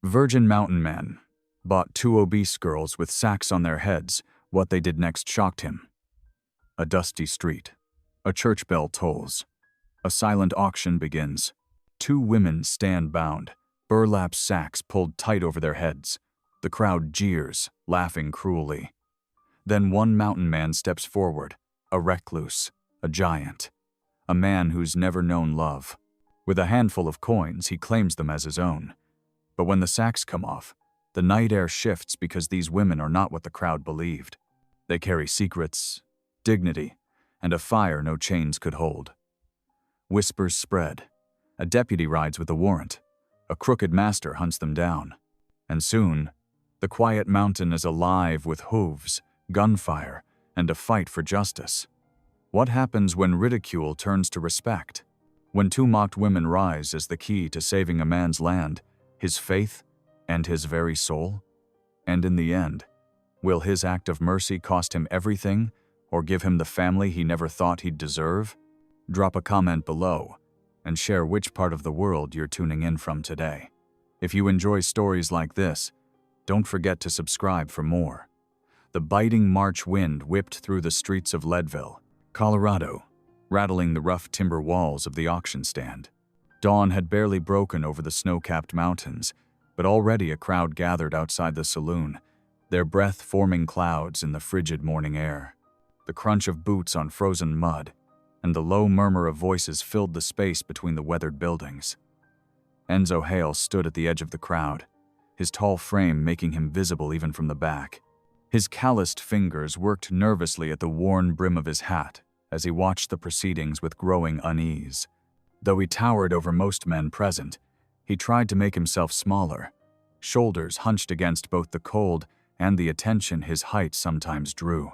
Virgin mountain men bought two obese girls with sacks on their heads. What they did next shocked him. A dusty street. A church bell tolls. A silent auction begins. Two women stand bound, burlap sacks pulled tight over their heads. The crowd jeers, laughing cruelly. Then one mountain man steps forward, a recluse, a giant, a man who's never known love. With a handful of coins, he claims them as his own. But when the sacks come off, the night air shifts because these women are not what the crowd believed. They carry secrets, dignity, and a fire no chains could hold. Whispers spread. A deputy rides with a warrant. A crooked master hunts them down. And soon, the quiet mountain is alive with hooves, gunfire, and a fight for justice. What happens when ridicule turns to respect? When two mocked women rise as the key to saving a man's land, his faith, and his very soul? And in the end, will his act of mercy cost him everything, or give him the family he never thought he'd deserve? Drop a comment below, and share which part of the world you're tuning in from today. If you enjoy stories like this, don't forget to subscribe for more. The biting March wind whipped through the streets of Leadville, Colorado, rattling the rough timber walls of the auction stand. Dawn had barely broken over the snow-capped mountains, but already a crowd gathered outside the saloon, their breath forming clouds in the frigid morning air. The crunch of boots on frozen mud and the low murmur of voices filled the space between the weathered buildings. Enzo Hale stood at the edge of the crowd, his tall frame making him visible even from the back. His calloused fingers worked nervously at the worn brim of his hat as he watched the proceedings with growing unease. Though he towered over most men present, he tried to make himself smaller, shoulders hunched against both the cold and the attention his height sometimes drew.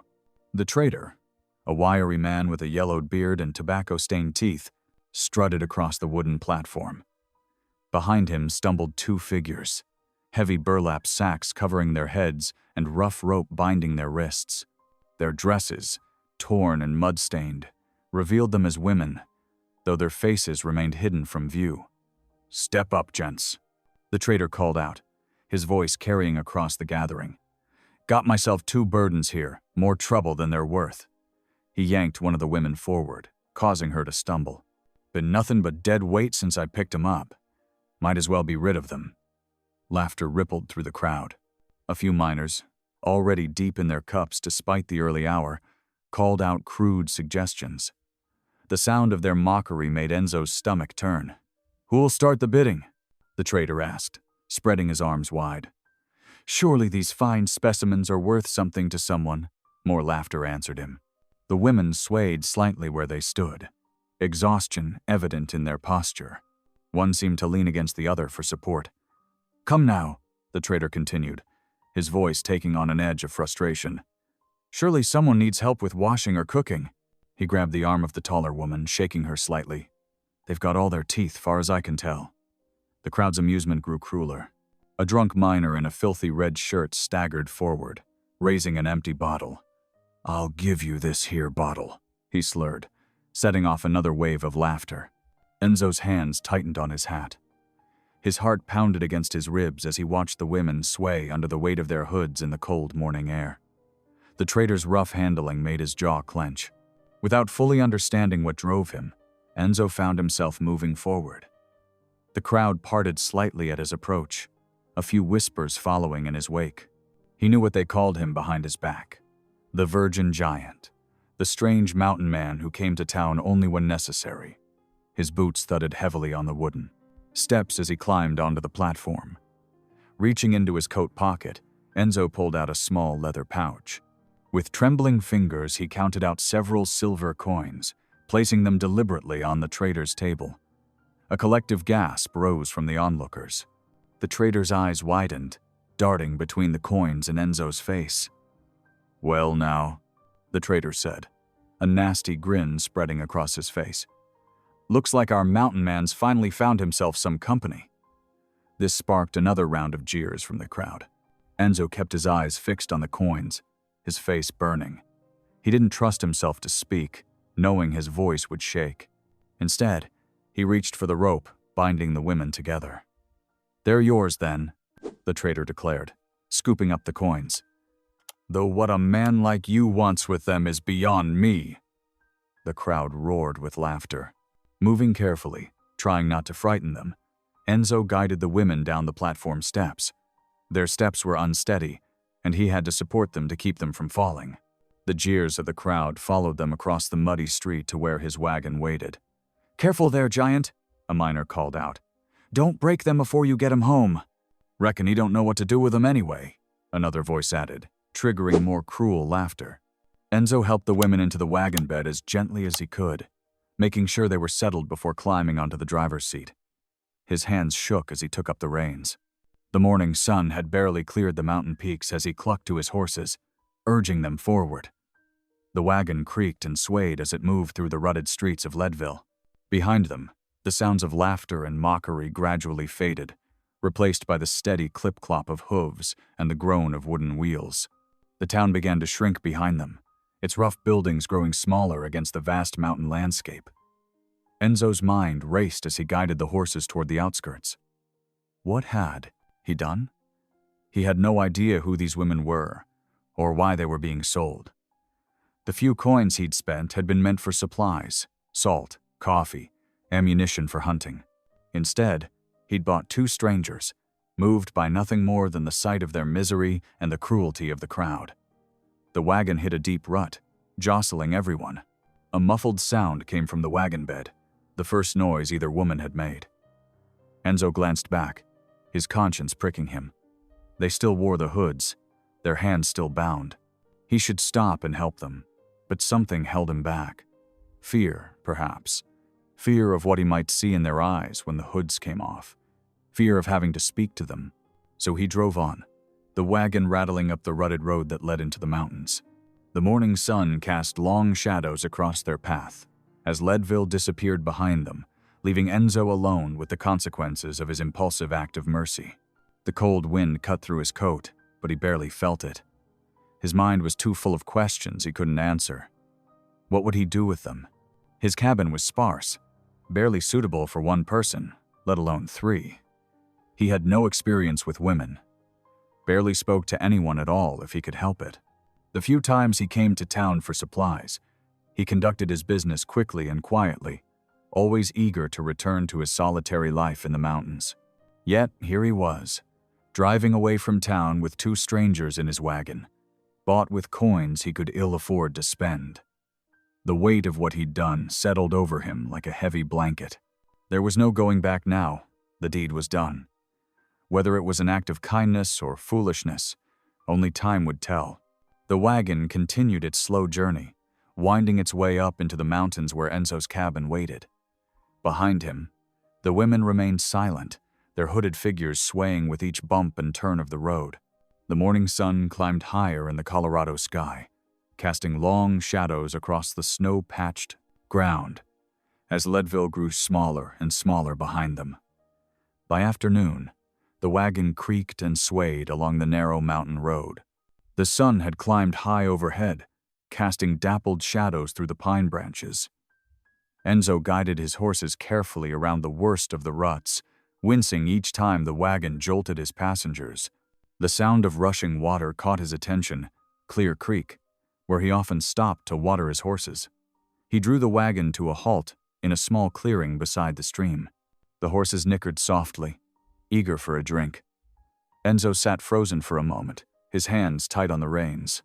The trader, a wiry man with a yellowed beard and tobacco-stained teeth, strutted across the wooden platform. Behind him stumbled two figures, heavy burlap sacks covering their heads and rough rope binding their wrists. Their dresses, torn and mud-stained, revealed them as women, though their faces remained hidden from view. "Step up, gents," the trader called out, his voice carrying across the gathering. "Got myself two burdens here, more trouble than they're worth." He yanked one of the women forward, causing her to stumble. "Been nothing but dead weight since I picked 'em up. Might as well be rid of them." Laughter rippled through the crowd. A few miners, already deep in their cups despite the early hour, called out crude suggestions. The sound of their mockery made Enzo's stomach turn. "Who'll start the bidding?" the trader asked, spreading his arms wide. "Surely these fine specimens are worth something to someone," more laughter answered him. The women swayed slightly where they stood, exhaustion evident in their posture. One seemed to lean against the other for support. "Come now," the trader continued, his voice taking on an edge of frustration. "Surely someone needs help with washing or cooking." He grabbed the arm of the taller woman, shaking her slightly. "They've got all their teeth, far as I can tell." The crowd's amusement grew crueler. A drunk miner in a filthy red shirt staggered forward, raising an empty bottle. "I'll give you this here bottle," he slurred, setting off another wave of laughter. Enzo's hands tightened on his hat. His heart pounded against his ribs as he watched the women sway under the weight of their hoods in the cold morning air. The trader's rough handling made his jaw clench. Without fully understanding what drove him, Enzo found himself moving forward. The crowd parted slightly at his approach, a few whispers following in his wake. He knew what they called him behind his back. The Virgin Giant, the strange mountain man who came to town only when necessary. His boots thudded heavily on the wooden steps as he climbed onto the platform. Reaching into his coat pocket, Enzo pulled out a small leather pouch. With trembling fingers, he counted out several silver coins, placing them deliberately on the trader's table. A collective gasp rose from the onlookers. The trader's eyes widened, darting between the coins in Enzo's face. "Well now," the trader said, a nasty grin spreading across his face. "Looks like our mountain man's finally found himself some company." This sparked another round of jeers from the crowd. Enzo kept his eyes fixed on the coins, his face burning. He didn't trust himself to speak, knowing his voice would shake. Instead, he reached for the rope, binding the women together. "They're yours, then," the trader declared, scooping up the coins. "Though what a man like you wants with them is beyond me." The crowd roared with laughter. Moving carefully, trying not to frighten them, Enzo guided the women down the platform steps. Their steps were unsteady, and he had to support them to keep them from falling. The jeers of the crowd followed them across the muddy street to where his wagon waited. "Careful there, giant," a miner called out. "Don't break them before you get 'em home." "Reckon he don't know what to do with them anyway," another voice added, triggering more cruel laughter. Enzo helped the women into the wagon bed as gently as he could, making sure they were settled before climbing onto the driver's seat. His hands shook as he took up the reins. The morning sun had barely cleared the mountain peaks as he clucked to his horses, urging them forward. The wagon creaked and swayed as it moved through the rutted streets of Leadville. Behind them, the sounds of laughter and mockery gradually faded, replaced by the steady clip-clop of hooves and the groan of wooden wheels. The town began to shrink behind them, its rough buildings growing smaller against the vast mountain landscape. Enzo's mind raced as he guided the horses toward the outskirts. What had he done? He had no idea who these women were, or why they were being sold. The few coins he'd spent had been meant for supplies, salt, coffee, ammunition for hunting. Instead, he'd bought two strangers, moved by nothing more than the sight of their misery and the cruelty of the crowd. The wagon hit a deep rut, jostling everyone. A muffled sound came from the wagon bed, the first noise either woman had made. Enzo glanced back, his conscience pricking him. They still wore the hoods, their hands still bound. He should stop and help them, but something held him back. Fear, perhaps. Fear of what he might see in their eyes when the hoods came off. Fear of having to speak to them. So he drove on, the wagon rattling up the rutted road that led into the mountains. The morning sun cast long shadows across their path, as Leadville disappeared behind them, leaving Enzo alone with the consequences of his impulsive act of mercy. The cold wind cut through his coat, but he barely felt it. His mind was too full of questions he couldn't answer. What would he do with them? His cabin was sparse, barely suitable for one person, let alone three. He had no experience with women, barely spoke to anyone at all if he could help it. The few times he came to town for supplies, he conducted his business quickly and quietly, always eager to return to his solitary life in the mountains. Yet here he was, driving away from town with two strangers in his wagon, bought with coins he could ill afford to spend. The weight of what he'd done settled over him like a heavy blanket. There was no going back now. The deed was done. Whether it was an act of kindness or foolishness, only time would tell. The wagon continued its slow journey, winding its way up into the mountains where Enzo's cabin waited. Behind him, the women remained silent, their hooded figures swaying with each bump and turn of the road. The morning sun climbed higher in the Colorado sky, casting long shadows across the snow-patched ground, as Leadville grew smaller and smaller behind them. By afternoon, the wagon creaked and swayed along the narrow mountain road. The sun had climbed high overhead, casting dappled shadows through the pine branches. Enzo guided his horses carefully around the worst of the ruts, wincing each time the wagon jolted his passengers. The sound of rushing water caught his attention, Clear Creek, where he often stopped to water his horses. He drew the wagon to a halt in a small clearing beside the stream. The horses nickered softly, eager for a drink. Enzo sat frozen for a moment, his hands tight on the reins.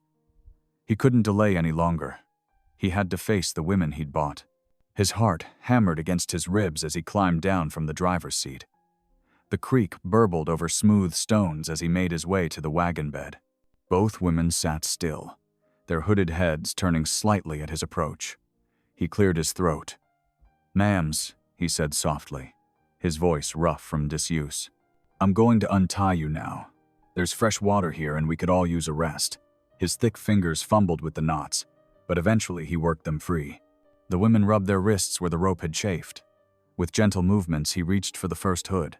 He couldn't delay any longer. He had to face the women he'd bought. His heart hammered against his ribs as he climbed down from the driver's seat. The creek burbled over smooth stones as he made his way to the wagon bed. Both women sat still, their hooded heads turning slightly at his approach. He cleared his throat. "Ma'ams," he said softly, his voice rough from disuse. "I'm going to untie you now. There's fresh water here and we could all use a rest." His thick fingers fumbled with the knots, but eventually he worked them free. The women rubbed their wrists where the rope had chafed. With gentle movements, he reached for the first hood.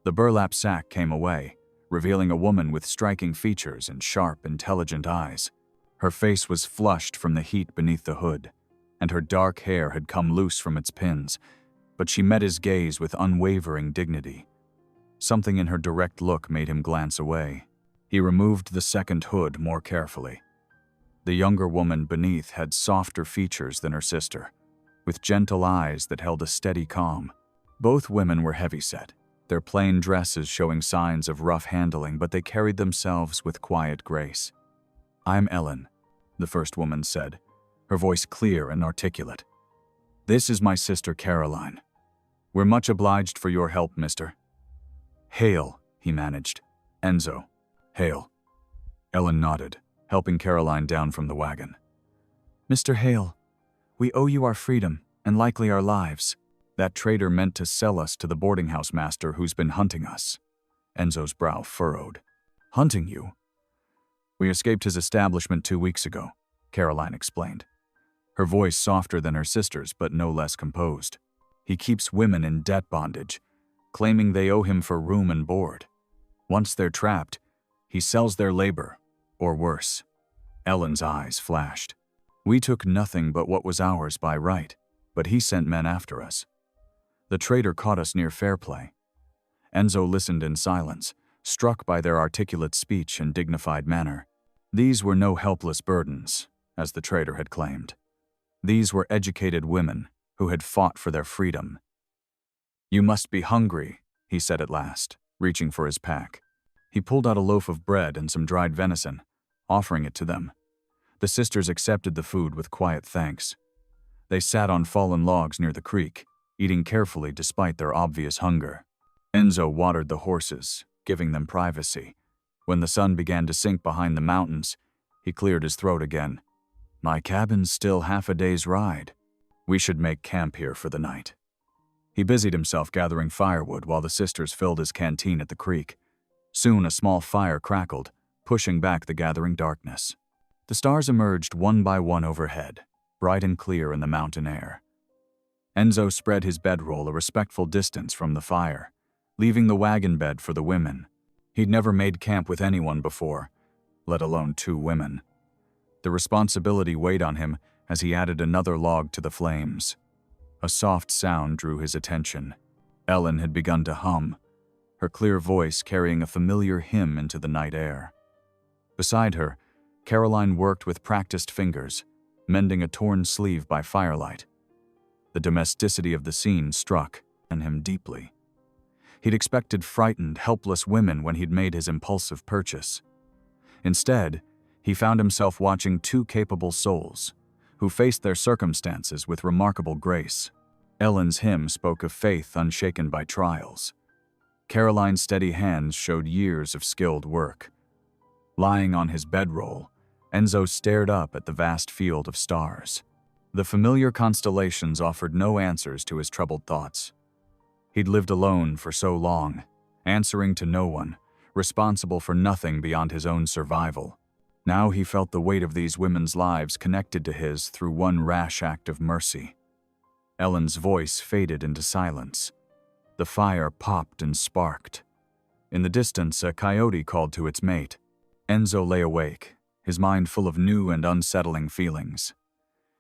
The burlap sack came away, revealing a woman with striking features and sharp, intelligent eyes. Her face was flushed from the heat beneath the hood, and her dark hair had come loose from its pins, but she met his gaze with unwavering dignity. Something in her direct look made him glance away. He removed the second hood more carefully. The younger woman beneath had softer features than her sister, with gentle eyes that held a steady calm. Both women were heavy-set, their plain dresses showing signs of rough handling, but they carried themselves with quiet grace. "I'm Ellen," the first woman said, her voice clear and articulate. "This is my sister Caroline. We're much obliged for your help, mister." "Hail," he managed. "Enzo. Hail." Ellen nodded, helping Caroline down from the wagon. "Mr. Hale, we owe you our freedom and likely our lives. That traitor meant to sell us to the boarding house master who's been hunting us." Enzo's brow furrowed. "Hunting you?" "We escaped his establishment 2 weeks ago," Caroline explained, her voice softer than her sister's but no less composed. "He keeps women in debt bondage, claiming they owe him for room and board. Once they're trapped, he sells their labor, or worse." Ellen's eyes flashed. "We took nothing but what was ours by right, but he sent men after us. The traitor caught us near Fairplay." Enzo listened in silence, struck by their articulate speech and dignified manner. These were no helpless burdens, as the traitor had claimed. These were educated women who had fought for their freedom. "You must be hungry," he said at last, reaching for his pack. He pulled out a loaf of bread and some dried venison, offering it to them. The sisters accepted the food with quiet thanks. They sat on fallen logs near the creek, eating carefully despite their obvious hunger. Enzo watered the horses, giving them privacy. When the sun began to sink behind the mountains, he cleared his throat again. "My cabin's still half a day's ride. We should make camp here for the night." He busied himself gathering firewood while the sisters filled his canteen at the creek. Soon a small fire crackled, pushing back the gathering darkness. The stars emerged one by one overhead, bright and clear in the mountain air. Enzo spread his bedroll a respectful distance from the fire, leaving the wagon bed for the women. He'd never made camp with anyone before, let alone 2 women. The responsibility weighed on him as he added another log to the flames. A soft sound drew his attention. Ellen had begun to hum, her clear voice carrying a familiar hymn into the night air. Beside her, Caroline worked with practiced fingers, mending a torn sleeve by firelight. The domesticity of the scene struck him deeply. He'd expected frightened, helpless women when he'd made his impulsive purchase. Instead, he found himself watching 2 capable souls who faced their circumstances with remarkable grace. Ellen's hymn spoke of faith unshaken by trials. Caroline's steady hands showed years of skilled work. Lying on his bedroll, Enzo stared up at the vast field of stars. The familiar constellations offered no answers to his troubled thoughts. He'd lived alone for so long, answering to no one, responsible for nothing beyond his own survival. Now he felt the weight of these women's lives connected to his through one rash act of mercy. Ellen's voice faded into silence. The fire popped and sparked. In the distance, a coyote called to its mate. Enzo lay awake, his mind full of new and unsettling feelings.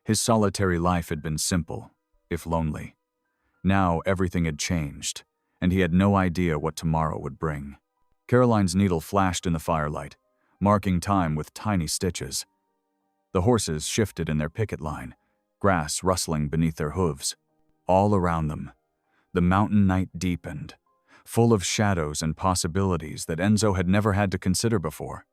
His solitary life had been simple, if lonely. Now everything had changed, and he had no idea what tomorrow would bring. Caroline's needle flashed in the firelight, marking time with tiny stitches. The horses shifted in their picket line, grass rustling beneath their hooves. All around them, the mountain night deepened, full of shadows and possibilities that Enzo had never had to consider before.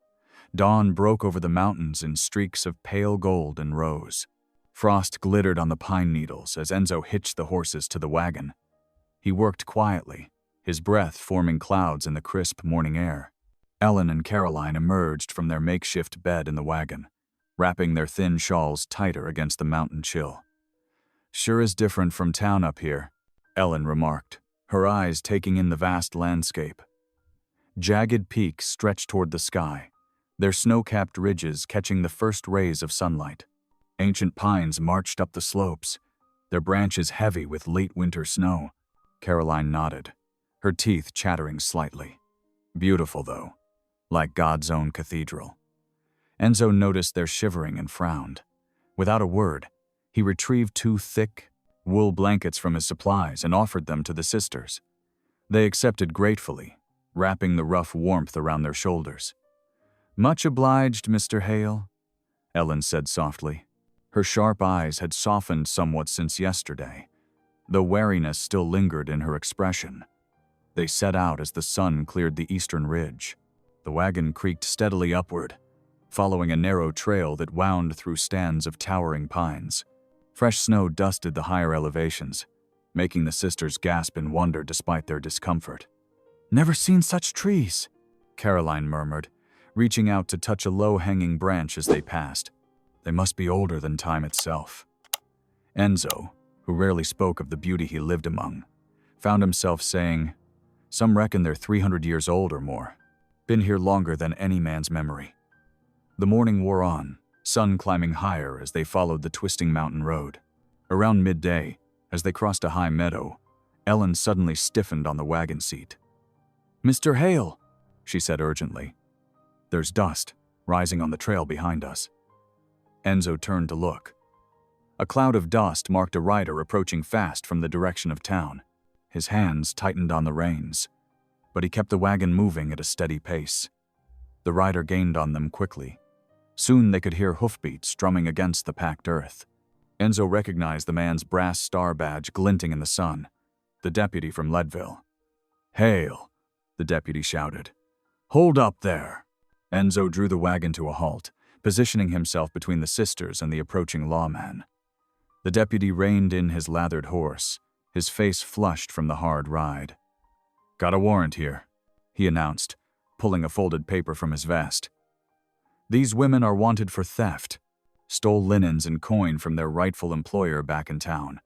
Dawn broke over the mountains in streaks of pale gold and rose. Frost glittered on the pine needles as Enzo hitched the horses to the wagon. He worked quietly, his breath forming clouds in the crisp morning air. Ellen and Caroline emerged from their makeshift bed in the wagon, wrapping their thin shawls tighter against the mountain chill. "Sure is different from town up here," Ellen remarked, her eyes taking in the vast landscape. Jagged peaks stretched toward the sky, their snow-capped ridges catching the first rays of sunlight. Ancient pines marched up the slopes, their branches heavy with late winter snow. Caroline nodded, her teeth chattering slightly. Beautiful, though, like God's own cathedral. Enzo noticed their shivering and frowned. Without a word, he retrieved 2 thick, wool blankets from his supplies and offered them to the sisters. They accepted gratefully, wrapping the rough warmth around their shoulders. "Much obliged, Mr. Hale," Ellen said softly. Her sharp eyes had softened somewhat since yesterday, though wariness still lingered in her expression. They set out as the sun cleared the eastern ridge. The wagon creaked steadily upward, following a narrow trail that wound through stands of towering pines. Fresh snow dusted the higher elevations, making the sisters gasp in wonder despite their discomfort. "Never seen such trees," Caroline murmured, reaching out to touch a low-hanging branch as they passed. "They must be older than time itself." Enzo, who rarely spoke of the beauty he lived among, found himself saying, "Some reckon they're 300 years old or more. Been here longer than any man's memory." The morning wore on, sun climbing higher as they followed the twisting mountain road. Around midday, as they crossed a high meadow, Ellen suddenly stiffened on the wagon seat. "Mr. Hale," she said urgently. "There's dust rising on the trail behind us." Enzo turned to look. A cloud of dust marked a rider approaching fast from the direction of town. His hands tightened on the reins, but he kept the wagon moving at a steady pace. The rider gained on them quickly. Soon they could hear hoofbeats drumming against the packed earth. Enzo recognized the man's brass star badge glinting in the sun, the deputy from Leadville. "Hale," the deputy shouted. "Hold up there." Enzo drew the wagon to a halt, positioning himself between the sisters and the approaching lawman. The deputy reined in his lathered horse, his face flushed from the hard ride. "Got a warrant here," he announced, pulling a folded paper from his vest. "These women are wanted for theft. Stole linens and coin from their rightful employer back in town."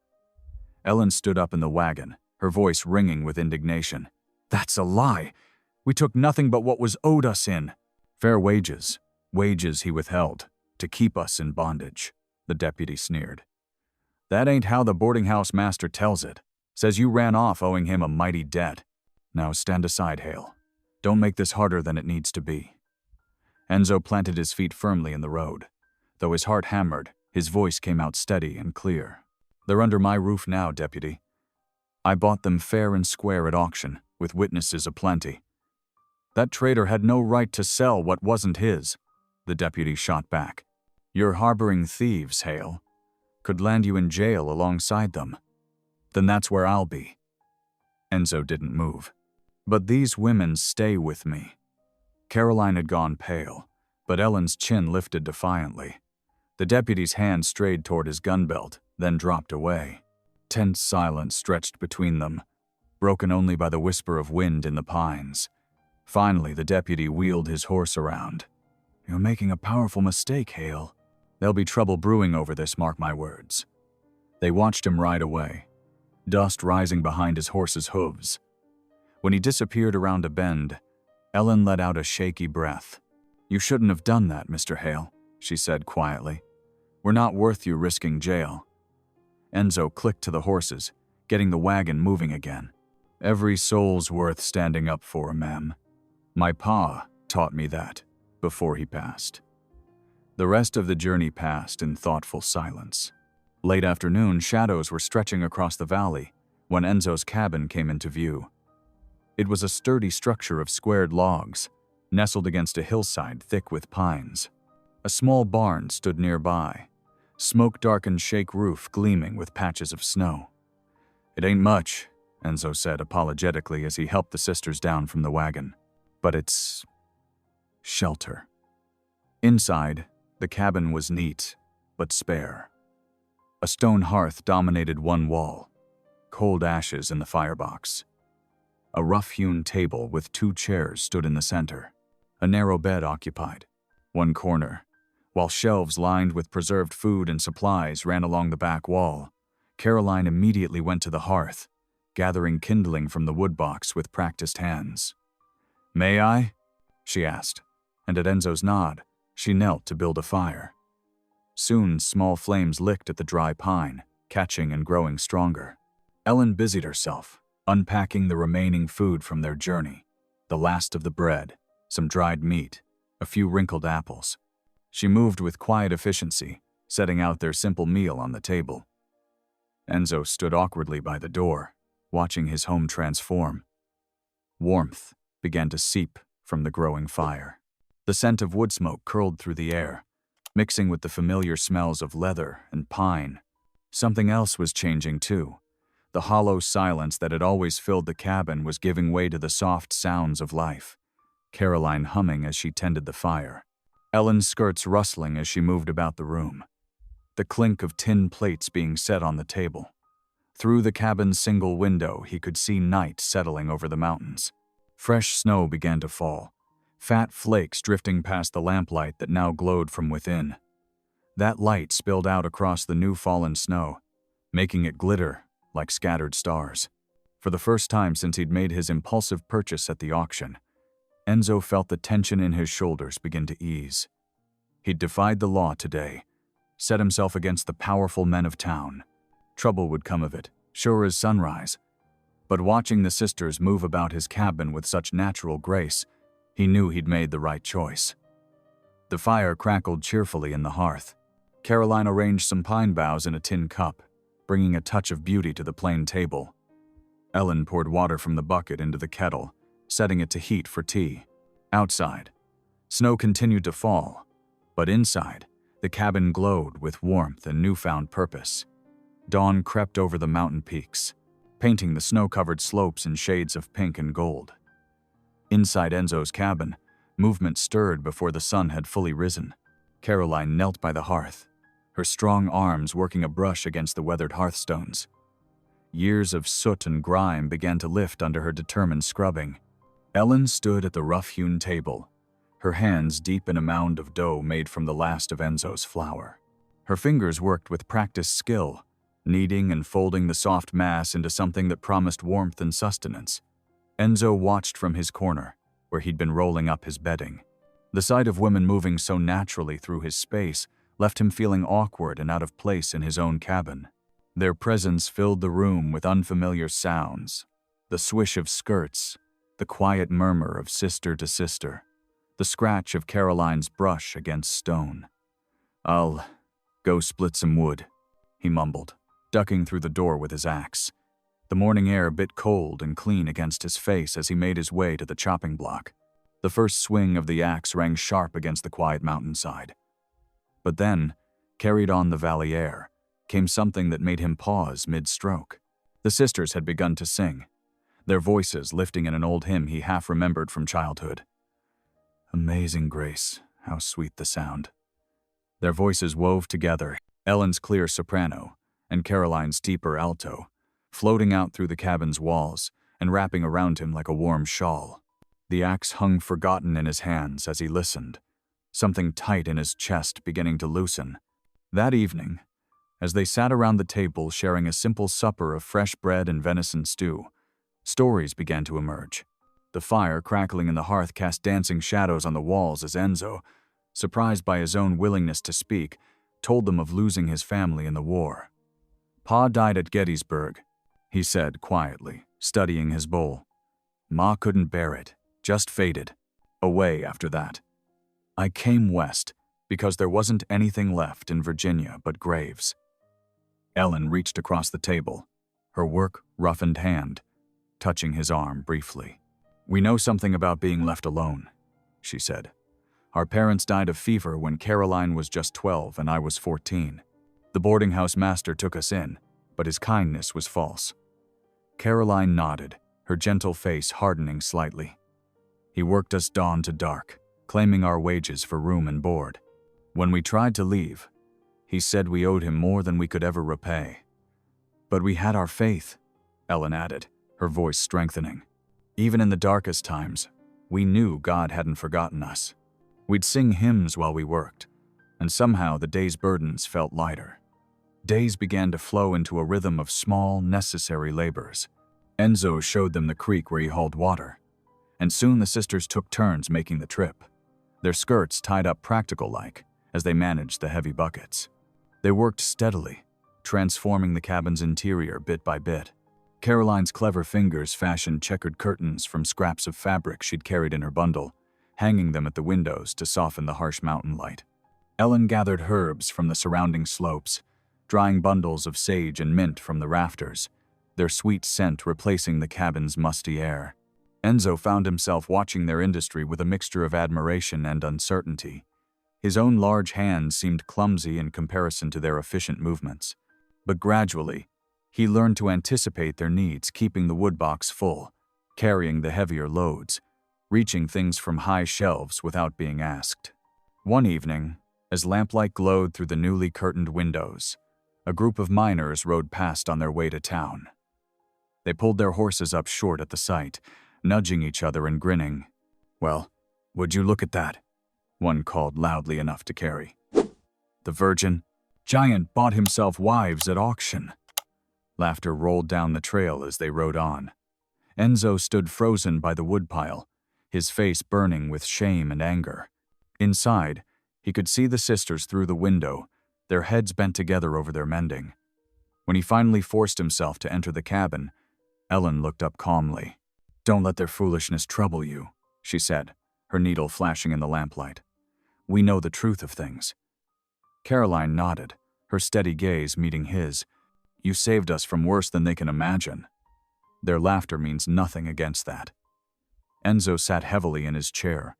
Ellen stood up in the wagon, her voice ringing with indignation. "That's a lie. We took nothing but what was owed us in." "Fair wages. Wages he withheld, to keep us in bondage," the deputy sneered. "That ain't how the boarding house master tells it. Says you ran off owing him a mighty debt. Now stand aside, Hale. Don't make this harder than it needs to be." Enzo planted his feet firmly in the road. Though his heart hammered, his voice came out steady and clear. "They're under my roof now, deputy. I bought them fair and square at auction, with witnesses aplenty." "That trader had no right to sell what wasn't his," the deputy shot back. "You're harboring thieves, Hale. Could land you in jail alongside them. Then that's where I'll be." Enzo didn't move. "But these women stay with me." Caroline had gone pale, but Ellen's chin lifted defiantly. The deputy's hand strayed toward his gun belt, then dropped away. Tense silence stretched between them, broken only by the whisper of wind in the pines. Finally, the deputy wheeled his horse around. "You're making a powerful mistake, Hale. There'll be trouble brewing over this, mark my words." They watched him ride away, dust rising behind his horse's hooves. When he disappeared around a bend, Ellen let out a shaky breath. "You shouldn't have done that, Mr. Hale," she said quietly. "We're not worth you risking jail." Enzo clicked to the horses, getting the wagon moving again. "Every soul's worth standing up for, ma'am. My pa taught me that before he passed." The rest of the journey passed in thoughtful silence. Late afternoon, shadows were stretching across the valley when Enzo's cabin came into view. It was a sturdy structure of squared logs, nestled against a hillside thick with pines. A small barn stood nearby, smoke-darkened shake roof gleaming with patches of snow. "It ain't much," Enzo said apologetically as he helped the sisters down from the wagon. "But it's shelter." Inside, the cabin was neat, but spare. A stone hearth dominated one wall, cold ashes in the firebox. A rough-hewn table with 2 chairs stood in the center. A narrow bed occupied one corner, while shelves lined with preserved food and supplies ran along the back wall. Caroline immediately went to the hearth, gathering kindling from the wood box with practiced hands. "May I?" she asked, and at Enzo's nod, she knelt to build a fire. Soon, small flames licked at the dry pine, catching and growing stronger. Ellen busied herself, unpacking the remaining food from their journey, the last of the bread, some dried meat, a few wrinkled apples. She moved with quiet efficiency, setting out their simple meal on the table. Enzo stood awkwardly by the door, watching his home transform. Warmth began to seep from the growing fire. The scent of wood smoke curled through the air, mixing with the familiar smells of leather and pine. Something else was changing too. The hollow silence that had always filled the cabin was giving way to the soft sounds of life. Caroline humming as she tended the fire. Ellen's skirts rustling as she moved about the room. The clink of tin plates being set on the table. Through the cabin's single window, he could see night settling over the mountains. Fresh snow began to fall, fat flakes drifting past the lamplight that now glowed from within. That light spilled out across the new fallen snow, making it glitter like scattered stars. For the first time since he'd made his impulsive purchase at the auction, Enzo felt the tension in his shoulders begin to ease. He'd defied the law today, set himself against the powerful men of town. Trouble would come of it, sure as sunrise. But watching the sisters move about his cabin with such natural grace, he knew he'd made the right choice. The fire crackled cheerfully in the hearth. Caroline arranged some pine boughs in a tin cup, bringing a touch of beauty to the plain table. Ellen poured water from the bucket into the kettle, setting it to heat for tea. Outside, snow continued to fall, but inside, the cabin glowed with warmth and newfound purpose. Dawn crept over the mountain peaks, painting the snow-covered slopes in shades of pink and gold. Inside Enzo's cabin, movement stirred before the sun had fully risen. Caroline knelt by the hearth, her strong arms working a brush against the weathered hearthstones. Years of soot and grime began to lift under her determined scrubbing. Ellen stood at the rough-hewn table, her hands deep in a mound of dough made from the last of Enzo's flour. Her fingers worked with practiced skill, kneading and folding the soft mass into something that promised warmth and sustenance. Enzo watched from his corner, where he'd been rolling up his bedding. The sight of women moving so naturally through his space left him feeling awkward and out of place in his own cabin. Their presence filled the room with unfamiliar sounds, the swish of skirts, the quiet murmur of sister to sister, the scratch of Caroline's brush against stone. "I'll go split some wood," he mumbled, ducking through the door with his axe. The morning air bit cold and clean against his face as he made his way to the chopping block. The first swing of the axe rang sharp against the quiet mountainside. But then, carried on the valley air, came something that made him pause mid-stroke. The sisters had begun to sing, their voices lifting in an old hymn he half remembered from childhood. Amazing grace, how sweet the sound. Their voices wove together, Ellen's clear soprano and Caroline's deeper alto, floating out through the cabin's walls and wrapping around him like a warm shawl. The axe hung forgotten in his hands as he listened, something tight in his chest beginning to loosen. That evening, as they sat around the table sharing a simple supper of fresh bread and venison stew, stories began to emerge. The fire crackling in the hearth cast dancing shadows on the walls as Enzo, surprised by his own willingness to speak, told them of losing his family in the war. "Pa died at Gettysburg," he said quietly, studying his bowl. "Ma couldn't bear it, just faded away after that. I came west because there wasn't anything left in Virginia but graves." Ellen reached across the table, her work roughened hand, touching his arm briefly. "We know something about being left alone," she said. "Our parents died of fever when Caroline was just 12 and I was 14. The boarding house master took us in, but his kindness was false." Caroline nodded, her gentle face hardening slightly. "He worked us dawn to dark, claiming our wages for room and board. When we tried to leave, he said we owed him more than we could ever repay. But we had our faith," Ellen added, her voice strengthening. "Even in the darkest times, we knew God hadn't forgotten us. We'd sing hymns while we worked, and somehow the day's burdens felt lighter. Days began to flow into a rhythm of small, necessary labors. Enzo showed them the creek where he hauled water, and soon the sisters took turns making the trip, their skirts tied up practical-like as they managed the heavy buckets. They worked steadily, transforming the cabin's interior bit by bit. Caroline's clever fingers fashioned checkered curtains from scraps of fabric she'd carried in her bundle, hanging them at the windows to soften the harsh mountain light. Ellen gathered herbs from the surrounding slopes, drying bundles of sage and mint from the rafters, their sweet scent replacing the cabin's musty air. Enzo found himself watching their industry with a mixture of admiration and uncertainty. His own large hands seemed clumsy in comparison to their efficient movements. But gradually, he learned to anticipate their needs, keeping the woodbox full, carrying the heavier loads, reaching things from high shelves without being asked. One evening, as lamplight glowed through the newly curtained windows, a group of miners rode past on their way to town. They pulled their horses up short at the sight, nudging each other and grinning. "Well, would you look at that?" one called loudly enough to carry. "The virgin giant bought himself wives at auction." Laughter rolled down the trail as they rode on. Enzo stood frozen by the woodpile, his face burning with shame and anger. Inside, he could see the sisters through the window, their heads bent together over their mending. When he finally forced himself to enter the cabin, Ellen looked up calmly. "Don't let their foolishness trouble you," she said, her needle flashing in the lamplight. "We know the truth of things." Caroline nodded, her steady gaze meeting his. "You saved us from worse than they can imagine." Their laughter means nothing against that. Enzo sat heavily in his chair,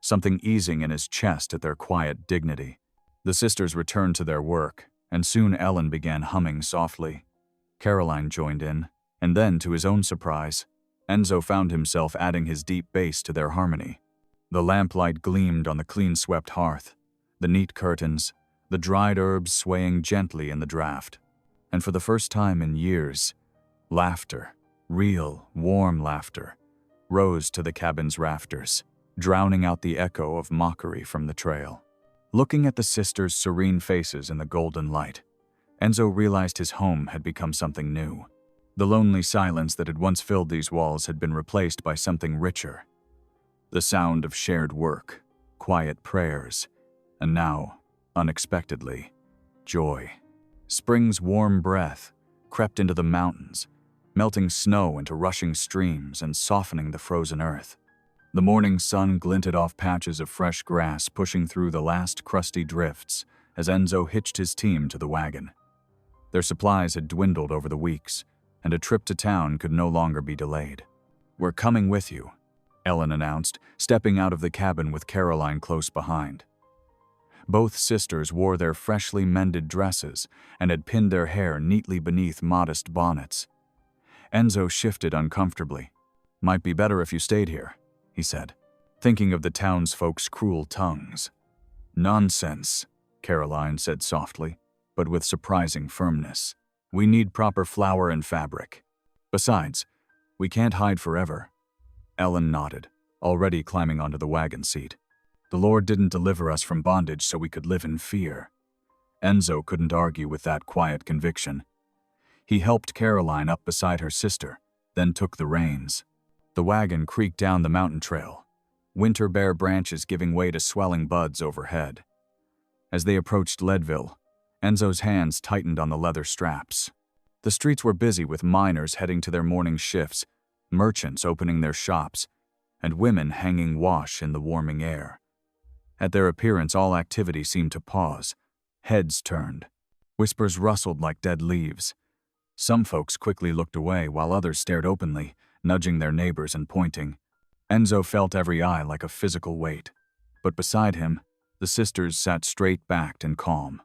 something easing in his chest at their quiet dignity. The sisters returned to their work, and soon Ellen began humming softly. Caroline joined in, and then, to his own surprise, Enzo found himself adding his deep bass to their harmony. The lamplight gleamed on the clean-swept hearth, the neat curtains, the dried herbs swaying gently in the draft. And for the first time in years, laughter, real, warm laughter, rose to the cabin's rafters, drowning out the echo of mockery from the trail. Looking at the sisters' serene faces in the golden light, Enzo realized his home had become something new. The lonely silence that had once filled these walls had been replaced by something richer. The sound of shared work, quiet prayers, and now, unexpectedly, joy. Spring's warm breath crept into the mountains, melting snow into rushing streams and softening the frozen earth. The morning sun glinted off patches of fresh grass, pushing through the last crusty drifts as Enzo hitched his team to the wagon. Their supplies had dwindled over the weeks, and a trip to town could no longer be delayed. "We're coming with you," Ellen announced, stepping out of the cabin with Caroline close behind. Both sisters wore their freshly mended dresses and had pinned their hair neatly beneath modest bonnets. Enzo shifted uncomfortably. "Might be better if you stayed here," he said, thinking of the townsfolk's cruel tongues. "Nonsense," Caroline said softly, but with surprising firmness. "We need proper flour and fabric. Besides, we can't hide forever." Ellen nodded, already climbing onto the wagon seat. "The Lord didn't deliver us from bondage so we could live in fear." Enzo couldn't argue with that quiet conviction. He helped Caroline up beside her sister, then took the reins. The wagon creaked down the mountain trail, winter bare branches giving way to swelling buds overhead. As they approached Leadville, Enzo's hands tightened on the leather straps. The streets were busy with miners heading to their morning shifts, merchants opening their shops, and women hanging wash in the warming air. At their appearance, all activity seemed to pause. Heads turned. Whispers rustled like dead leaves. Some folks quickly looked away while others stared openly, nudging their neighbors and pointing. Enzo felt every eye like a physical weight. But beside him, the sisters sat straight-backed and calm.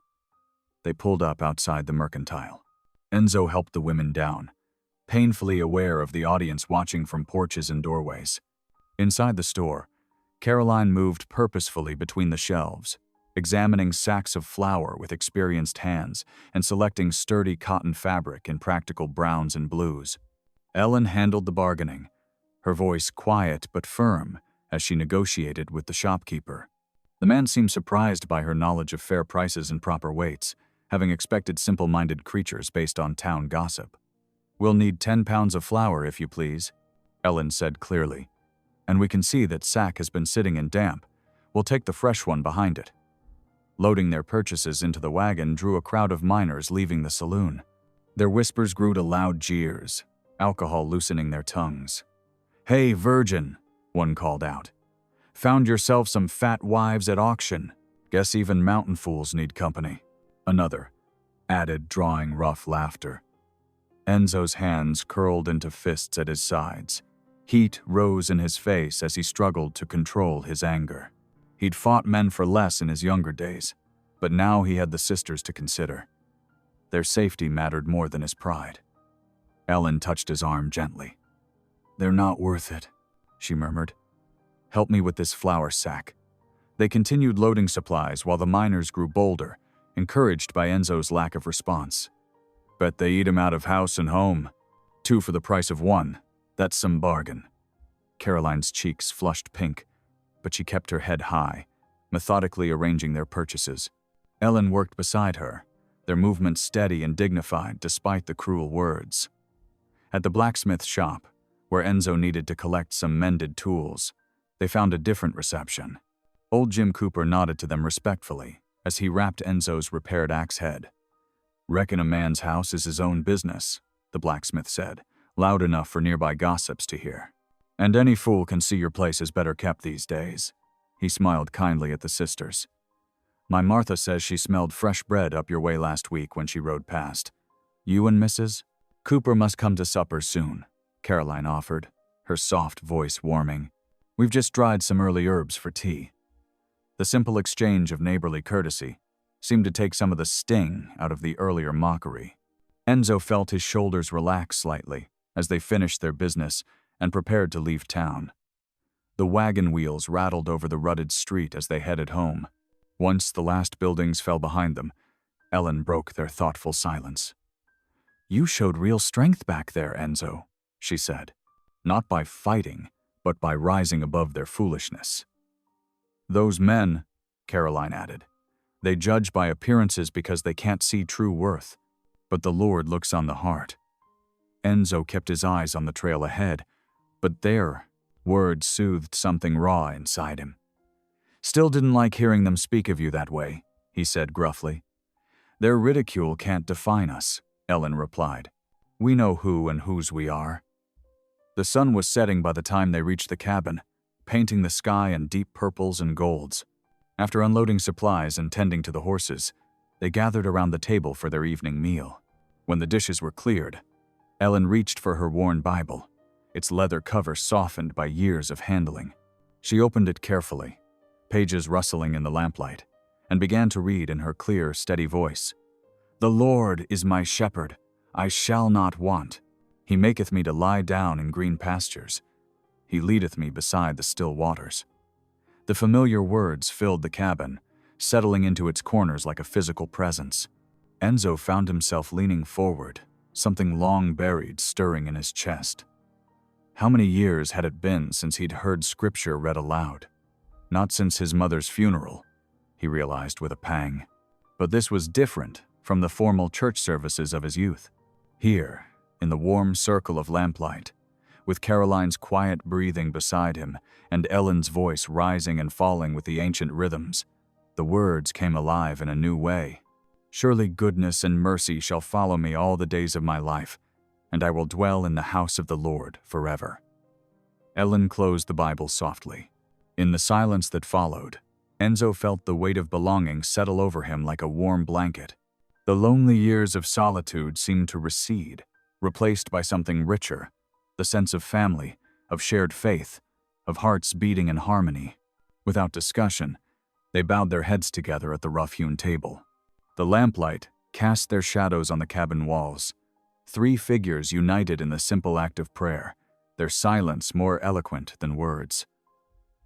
They pulled up outside the mercantile. Enzo helped the women down, painfully aware of the audience watching from porches and doorways. Inside the store, Caroline moved purposefully between the shelves, examining sacks of flour with experienced hands and selecting sturdy cotton fabric in practical browns and blues. Ellen handled the bargaining, her voice quiet but firm as she negotiated with the shopkeeper. The man seemed surprised by her knowledge of fair prices and proper weights, having expected simple-minded creatures based on town gossip. "We'll need 10 pounds of flour, if you please," Ellen said clearly. "And we can see that sack has been sitting in damp. We'll take the fresh one behind it." Loading their purchases into the wagon drew a crowd of miners leaving the saloon. Their whispers grew to loud jeers, alcohol loosening their tongues. "Hey, virgin," one called out. "Found yourself some fat wives at auction. Guess even mountain fools need company." Another added, drawing rough laughter. Enzo's hands curled into fists at his sides. Heat rose in his face as he struggled to control his anger. He'd fought men for less in his younger days, but now he had the sisters to consider. Their safety mattered more than his pride. Ellen touched his arm gently. "They're not worth it," she murmured. "Help me with this flour sack." They continued loading supplies while the miners grew bolder, encouraged by Enzo's lack of response. "Bet they eat him out of house and home. 2 for the price of 1. That's some bargain." Caroline's cheeks flushed pink, but she kept her head high, methodically arranging their purchases. Ellen worked beside her, their movements steady and dignified despite the cruel words. At the blacksmith shop, where Enzo needed to collect some mended tools, they found a different reception. Old Jim Cooper nodded to them respectfully as he wrapped Enzo's repaired axe head. "Reckon a man's house is his own business," the blacksmith said, loud enough for nearby gossips to hear. "And any fool can see your place is better kept these days." He smiled kindly at the sisters. "My Martha says she smelled fresh bread up your way last week when she rode past. You and Mrs. Cooper must come to supper soon," Caroline offered, her soft voice warming. "We've just dried some early herbs for tea." The simple exchange of neighborly courtesy seemed to take some of the sting out of the earlier mockery. Enzo felt his shoulders relax slightly as they finished their business and prepared to leave town. The wagon wheels rattled over the rutted street as they headed home. Once the last buildings fell behind them, Ellen broke their thoughtful silence. "You showed real strength back there, Enzo," she said. "Not by fighting, but by rising above their foolishness." "Those men," Caroline added, "they judge by appearances because they can't see true worth. But the Lord looks on the heart." Enzo kept his eyes on the trail ahead, but their words soothed something raw inside him. "Still didn't like hearing them speak of you that way," he said gruffly. "Their ridicule can't define us," Ellen replied. "We know who and whose we are." The sun was setting by the time they reached the cabin, painting the sky in deep purples and golds. After unloading supplies and tending to the horses, they gathered around the table for their evening meal. When the dishes were cleared, Ellen reached for her worn Bible, its leather cover softened by years of handling. She opened it carefully, pages rustling in the lamplight, and began to read in her clear, steady voice. "The Lord is my shepherd, I shall not want. He maketh me to lie down in green pastures. He leadeth me beside the still waters." The familiar words filled the cabin, settling into its corners like a physical presence. Enzo found himself leaning forward, something long buried stirring in his chest. How many years had it been since he'd heard scripture read aloud? Not since his mother's funeral, he realized with a pang. But this was different from the formal church services of his youth. Here, in the warm circle of lamplight, with Caroline's quiet breathing beside him and Ellen's voice rising and falling with the ancient rhythms, the words came alive in a new way. "Surely goodness and mercy shall follow me all the days of my life, and I will dwell in the house of the Lord forever." Ellen closed the Bible softly. In the silence that followed, Enzo felt the weight of belonging settle over him like a warm blanket. The lonely years of solitude seemed to recede, replaced by something richer, the sense of family, of shared faith, of hearts beating in harmony. Without discussion, they bowed their heads together at the rough-hewn table. The lamplight cast their shadows on the cabin walls. 3 figures united in the simple act of prayer, their silence more eloquent than words.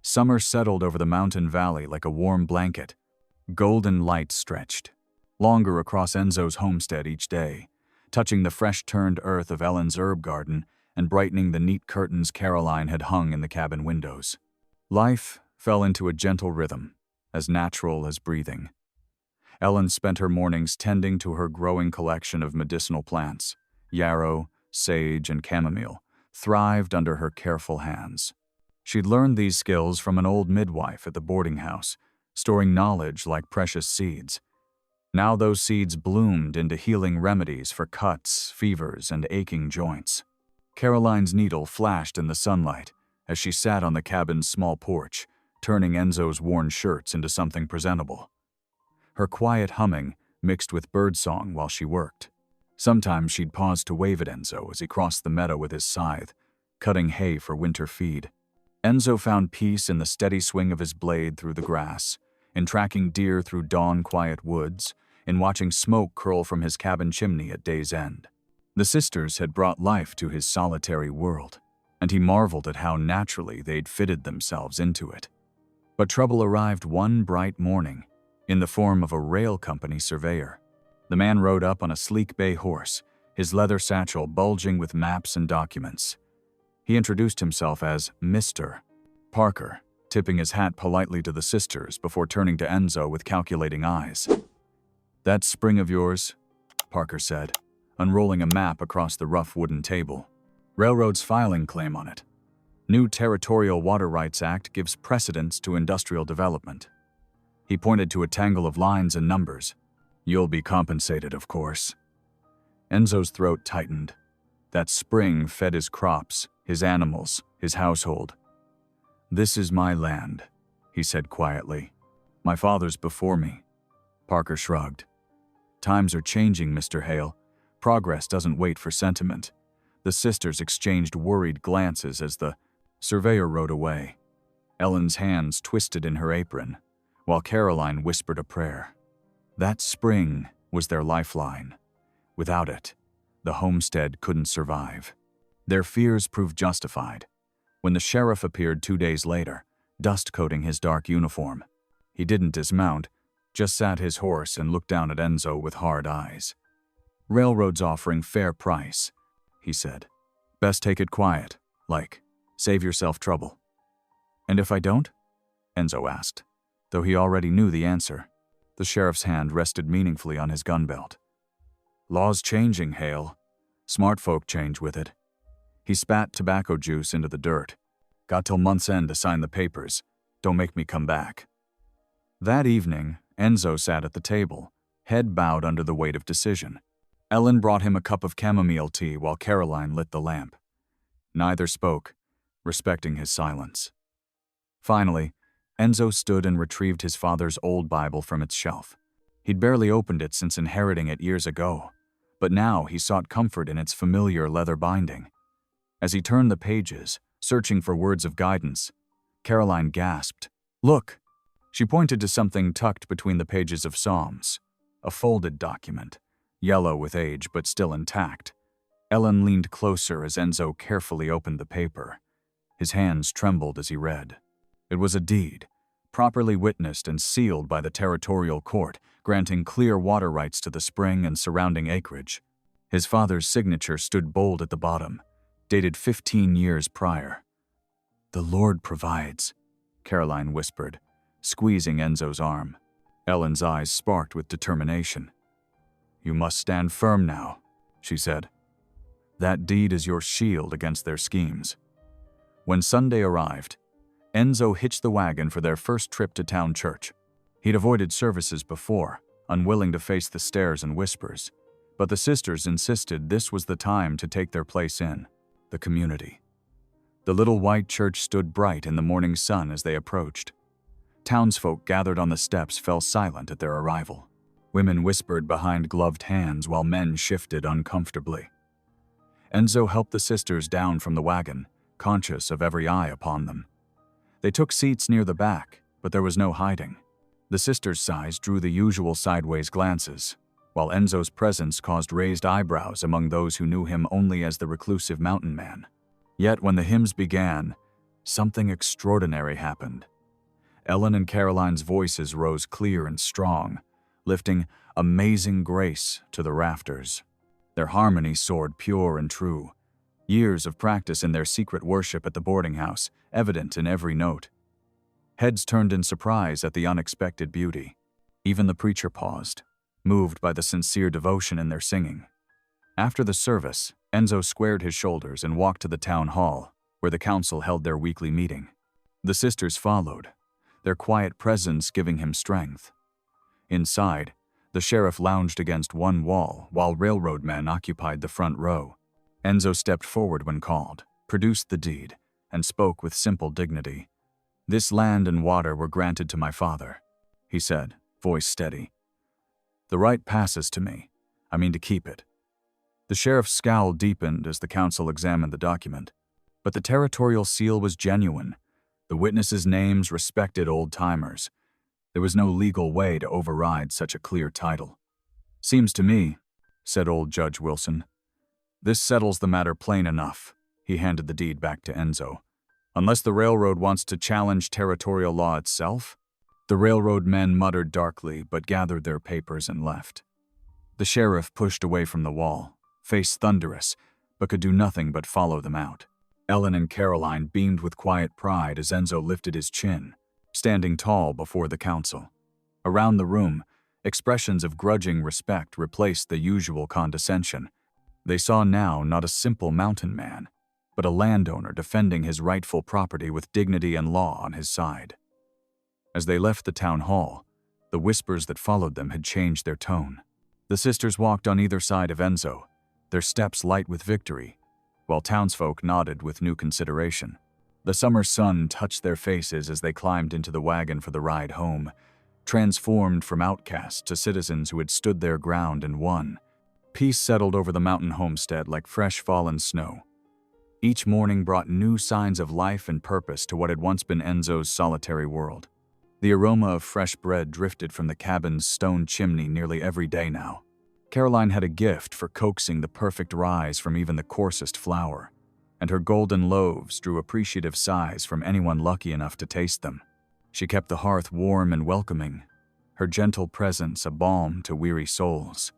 Summer settled over the mountain valley like a warm blanket. Golden light stretched, longer across Enzo's homestead each day, touching the fresh-turned earth of Ellen's herb garden and brightening the neat curtains Caroline had hung in the cabin windows. Life fell into a gentle rhythm, as natural as breathing. Ellen spent her mornings tending to her growing collection of medicinal plants. Yarrow, sage, and chamomile thrived under her careful hands. She'd learned these skills from an old midwife at the boarding house, storing knowledge like precious seeds. Now those seeds bloomed into healing remedies for cuts, fevers, and aching joints. Caroline's needle flashed in the sunlight as she sat on the cabin's small porch, turning Enzo's worn shirts into something presentable. Her quiet humming mixed with birdsong while she worked. Sometimes she'd pause to wave at Enzo as he crossed the meadow with his scythe, cutting hay for winter feed. Enzo found peace in the steady swing of his blade through the grass, in tracking deer through dawn-quiet woods, in watching smoke curl from his cabin chimney at day's end. The sisters had brought life to his solitary world, and he marveled at how naturally they'd fitted themselves into it. But trouble arrived one bright morning, in the form of a rail company surveyor. The man rode up on a sleek bay horse, his leather satchel bulging with maps and documents. He introduced himself as Mr. Parker, tipping his hat politely to the sisters before turning to Enzo with calculating eyes. "That spring of yours," Parker said, unrolling a map across the rough wooden table. "Railroad's filing claim on it. New Territorial Water Rights Act gives precedence to industrial development." He pointed to a tangle of lines and numbers. "You'll be compensated, of course." Enzo's throat tightened. That spring fed his crops, his animals, his household. "This is my land," he said quietly. "My father's before me." Parker shrugged. "Times are changing, Mr. Hale. Progress doesn't wait for sentiment." The sisters exchanged worried glances as the surveyor rode away. Ellen's hands twisted in her apron, while Caroline whispered a prayer. That spring was their lifeline. Without it, the homestead couldn't survive. Their fears proved justified. When the sheriff appeared 2 days later, dust coating his dark uniform, he didn't dismount, just sat his horse and looked down at Enzo with hard eyes. "Railroad's offering fair price," he said. "Best take it quiet, like, save yourself trouble." "And if I don't?" Enzo asked, though he already knew the answer. The sheriff's hand rested meaningfully on his gun belt. "Law's changing, Hale. Smart folk change with it." He spat tobacco juice into the dirt. "Got till month's end to sign the papers. Don't make me come back." That evening, Enzo sat at the table, head bowed under the weight of decision. Ellen brought him a cup of chamomile tea while Caroline lit the lamp. Neither spoke, respecting his silence. Finally, Enzo stood and retrieved his father's old Bible from its shelf. He'd barely opened it since inheriting it years ago, but now he sought comfort in its familiar leather binding. As he turned the pages, searching for words of guidance, Caroline gasped, "Look!" She pointed to something tucked between the pages of Psalms, a folded document, yellow with age but still intact. Ellen leaned closer as Enzo carefully opened the paper. His hands trembled as he read. It was a deed, properly witnessed and sealed by the territorial court, granting clear water rights to the spring and surrounding acreage. His father's signature stood bold at the bottom, dated 15 years prior. "The Lord provides," Caroline whispered, squeezing Enzo's arm. Ellen's eyes sparked with determination. "You must stand firm now," she said. "That deed is your shield against their schemes." When Sunday arrived, Enzo hitched the wagon for their first trip to town church. He'd avoided services before, unwilling to face the stares and whispers, but the sisters insisted this was the time to take their place in the community. The little white church stood bright in the morning sun as they approached. Townsfolk gathered on the steps fell silent at their arrival. Women whispered behind gloved hands while men shifted uncomfortably. Enzo helped the sisters down from the wagon, conscious of every eye upon them. They took seats near the back, but there was no hiding. The sisters' sighs drew the usual sideways glances, while Enzo's presence caused raised eyebrows among those who knew him only as the reclusive mountain man. Yet when the hymns began, something extraordinary happened. Ellen and Caroline's voices rose clear and strong, lifting "Amazing Grace" to the rafters. Their harmony soared pure and true, years of practice in their secret worship at the boarding house, evident in every note. Heads turned in surprise at the unexpected beauty. Even the preacher paused, moved by the sincere devotion in their singing. After the service, Enzo squared his shoulders and walked to the town hall, where the council held their weekly meeting. The sisters followed, their quiet presence giving him strength. Inside, the sheriff lounged against one wall while railroad men occupied the front row. Enzo stepped forward when called, produced the deed, and spoke with simple dignity. "This land and water were granted to my father," he said, voice steady. "The right passes to me. I mean to keep it." The sheriff's scowl deepened as the council examined the document. But the territorial seal was genuine. The witnesses' names respected old-timers. There was no legal way to override such a clear title. "Seems to me," said old Judge Wilson, "this settles the matter plain enough." He handed the deed back to Enzo. "Unless the railroad wants to challenge territorial law itself?" The railroad men muttered darkly but gathered their papers and left. The sheriff pushed away from the wall, face thunderous, but could do nothing but follow them out. Ellen and Caroline beamed with quiet pride as Enzo lifted his chin, standing tall before the council. Around the room, expressions of grudging respect replaced the usual condescension. They saw now not a simple mountain man, but a landowner defending his rightful property with dignity and law on his side. As they left the town hall, the whispers that followed them had changed their tone. The sisters walked on either side of Enzo, their steps light with victory, while townsfolk nodded with new consideration. The summer sun touched their faces as they climbed into the wagon for the ride home, transformed from outcasts to citizens who had stood their ground and won. Peace settled over the mountain homestead like fresh fallen snow. Each morning brought new signs of life and purpose to what had once been Enzo's solitary world. The aroma of fresh bread drifted from the cabin's stone chimney nearly every day now. Caroline had a gift for coaxing the perfect rise from even the coarsest flour, and her golden loaves drew appreciative sighs from anyone lucky enough to taste them. She kept the hearth warm and welcoming, her gentle presence a balm to weary souls.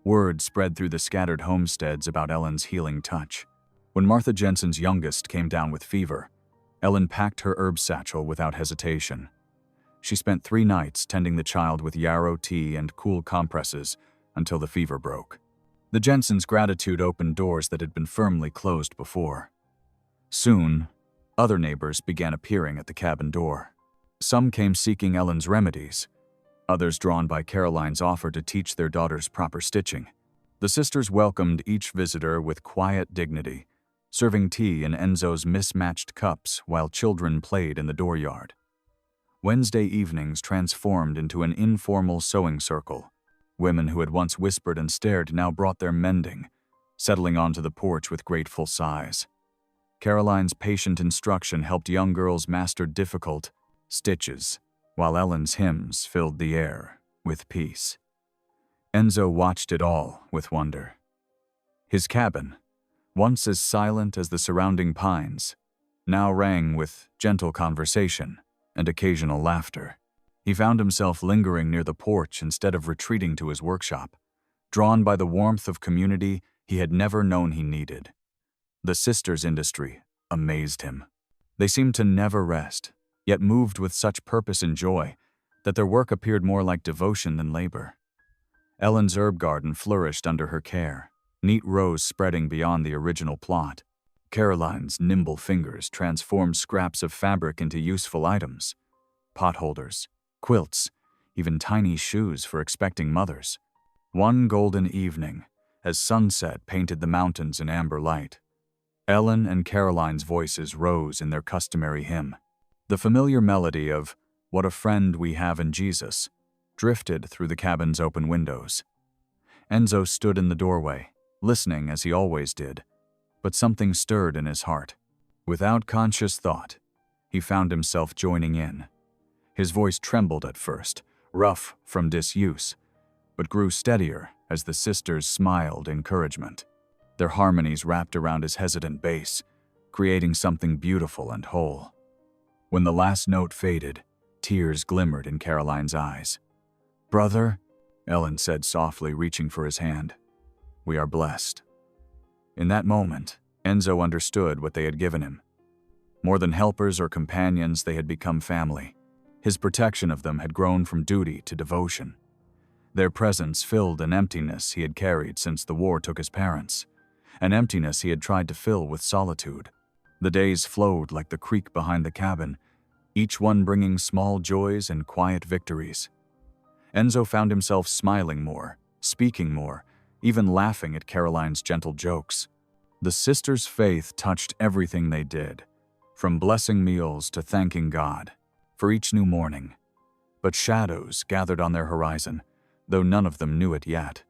Word spread through the scattered homesteads about Ellen's healing touch. When Martha Jensen's youngest came down with fever, Ellen packed her herb satchel without hesitation. She spent 3 nights tending the child with yarrow tea and cool compresses until the fever broke. The Jensens' gratitude opened doors that had been firmly closed before. Soon, other neighbors began appearing at the cabin door. Some came seeking Ellen's remedies, others drawn by Caroline's offer to teach their daughters proper stitching. The sisters welcomed each visitor with quiet dignity, serving tea in Enzo's mismatched cups while children played in the dooryard. Wednesday evenings transformed into an informal sewing circle. Women who had once whispered and stared now brought their mending, settling onto the porch with grateful sighs. Caroline's patient instruction helped young girls master difficult stitches, while Ellen's hymns filled the air with peace. Enzo watched it all with wonder. His cabin, once as silent as the surrounding pines, now rang with gentle conversation and occasional laughter. He found himself lingering near the porch instead of retreating to his workshop, drawn by the warmth of community he had never known he needed. The sisters' industry amazed him. They seemed to never rest, yet moved with such purpose and joy that their work appeared more like devotion than labor. Ellen's herb garden flourished under her care, neat rows spreading beyond the original plot. Caroline's nimble fingers transformed scraps of fabric into useful items: potholders, quilts, even tiny shoes for expecting mothers. One golden evening, as sunset painted the mountains in amber light, Ellen and Caroline's voices rose in their customary hymn. The familiar melody of "What a Friend We Have in Jesus" drifted through the cabin's open windows. Enzo stood in the doorway, listening as he always did, but something stirred in his heart. Without conscious thought, he found himself joining in. His voice trembled at first, rough from disuse, but grew steadier as the sisters smiled encouragement. Their harmonies wrapped around his hesitant bass, creating something beautiful and whole. When the last note faded, tears glimmered in Caroline's eyes. "Brother," Ellen said softly, reaching for his hand, "we are blessed." In that moment, Enzo understood what they had given him. More than helpers or companions, they had become family. His protection of them had grown from duty to devotion. Their presence filled an emptiness he had carried since the war took his parents, an emptiness he had tried to fill with solitude. The days flowed like the creek behind the cabin, each one bringing small joys and quiet victories. Enzo found himself smiling more, speaking more, even laughing at Caroline's gentle jokes. The sisters' faith touched everything they did, from blessing meals to thanking God for each new morning. But shadows gathered on their horizon, though none of them knew it yet.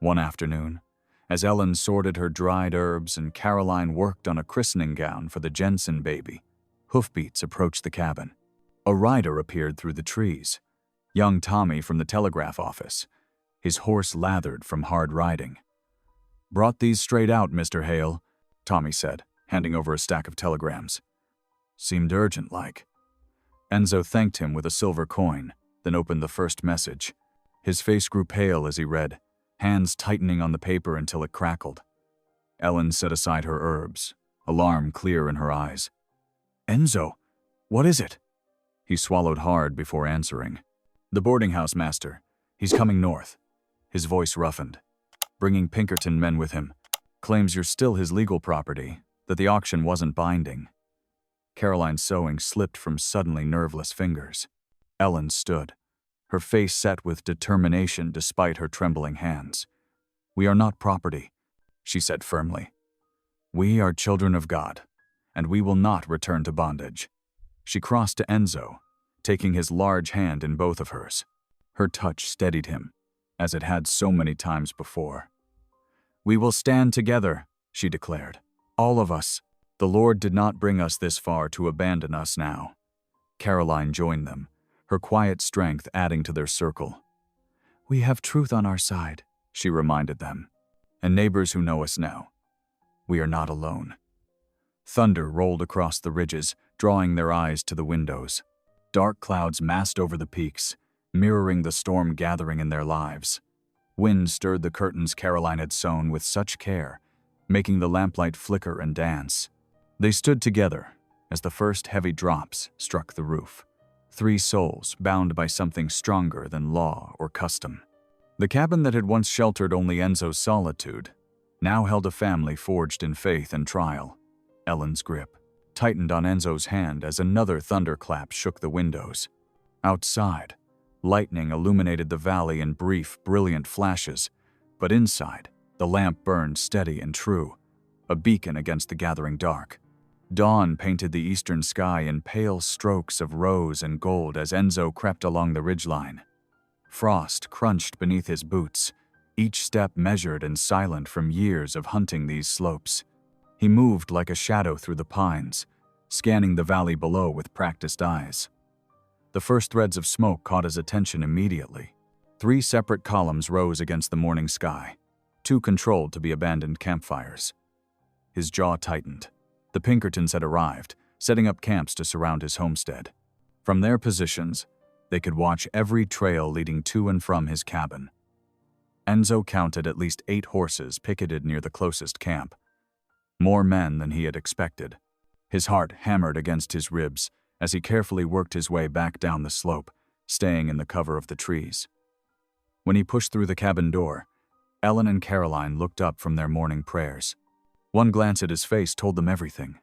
One afternoon, As Ellen sorted her dried herbs and Caroline worked on a christening gown for the Jensen baby, hoofbeats approached the cabin. A rider appeared through the trees. Young Tommy from the telegraph office, his horse lathered from hard riding. "Brought these straight out, Mr. Hale," Tommy said, handing over a stack of telegrams. "Seemed urgent-like." Enzo thanked him with a silver coin, then opened the first message. His face grew pale as he read, hands tightening on the paper until it crackled. Ellen set aside her herbs, alarm clear in her eyes. "Enzo, what is it?" He swallowed hard before answering. "The boarding house master. He's coming north." His voice roughened. "Bringing Pinkerton men with him. Claims you're still his legal property, that the auction wasn't binding." Caroline's sewing slipped from suddenly nerveless fingers. Ellen stood, her face set with determination despite her trembling hands. "We are not property," she said firmly. "We are children of God, and we will not return to bondage." She crossed to Enzo, taking his large hand in both of hers. Her touch steadied him, as it had so many times before. "We will stand together," she declared. "All of us. The Lord did not bring us this far to abandon us now." Caroline joined them, her quiet strength adding to their circle. "We have truth on our side," she reminded them, "and neighbors who know us now. We are not alone." Thunder rolled across the ridges, drawing their eyes to the windows. Dark clouds massed over the peaks, mirroring the storm gathering in their lives. Wind stirred the curtains Caroline had sewn with such care, making the lamplight flicker and dance. They stood together as the first heavy drops struck the roof. Three souls bound by something stronger than law or custom. The cabin that had once sheltered only Enzo's solitude now held a family forged in faith and trial. Ellen's grip tightened on Enzo's hand as another thunderclap shook the windows. Outside, lightning illuminated the valley in brief, brilliant flashes, but inside, the lamp burned steady and true, a beacon against the gathering dark. Dawn painted the eastern sky in pale strokes of rose and gold as Enzo crept along the ridgeline. Frost crunched beneath his boots, each step measured and silent from years of hunting these slopes. He moved like a shadow through the pines, scanning the valley below with practiced eyes. The first threads of smoke caught his attention immediately. 3 separate columns rose against the morning sky, too controlled to be abandoned campfires. His jaw tightened. The Pinkertons had arrived, setting up camps to surround his homestead. From their positions, they could watch every trail leading to and from his cabin. Enzo counted at least 8 horses picketed near the closest camp. More men than he had expected. His heart hammered against his ribs as he carefully worked his way back down the slope, staying in the cover of the trees. When he pushed through the cabin door, Ellen and Caroline looked up from their morning prayers. One glance at his face told them everything.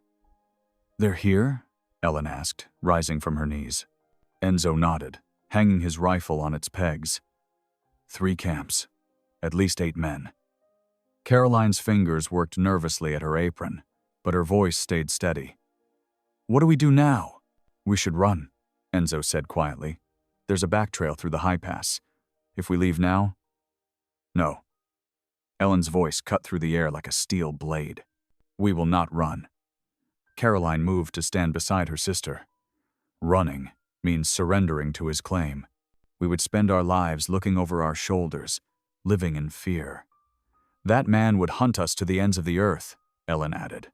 "They're here?" Ellen asked, rising from her knees. Enzo nodded, hanging his rifle on its pegs. 3 camps, at least 8 men. Caroline's fingers worked nervously at her apron, but her voice stayed steady. "What do we do now?" "We should run," Enzo said quietly. "There's a back trail through the high pass. If we leave now?" "No." Ellen's voice cut through the air like a steel blade. "We will not run." Caroline moved to stand beside her sister. "Running means surrendering to his claim. We would spend our lives looking over our shoulders, living in fear. That man would hunt us to the ends of the earth," Ellen added.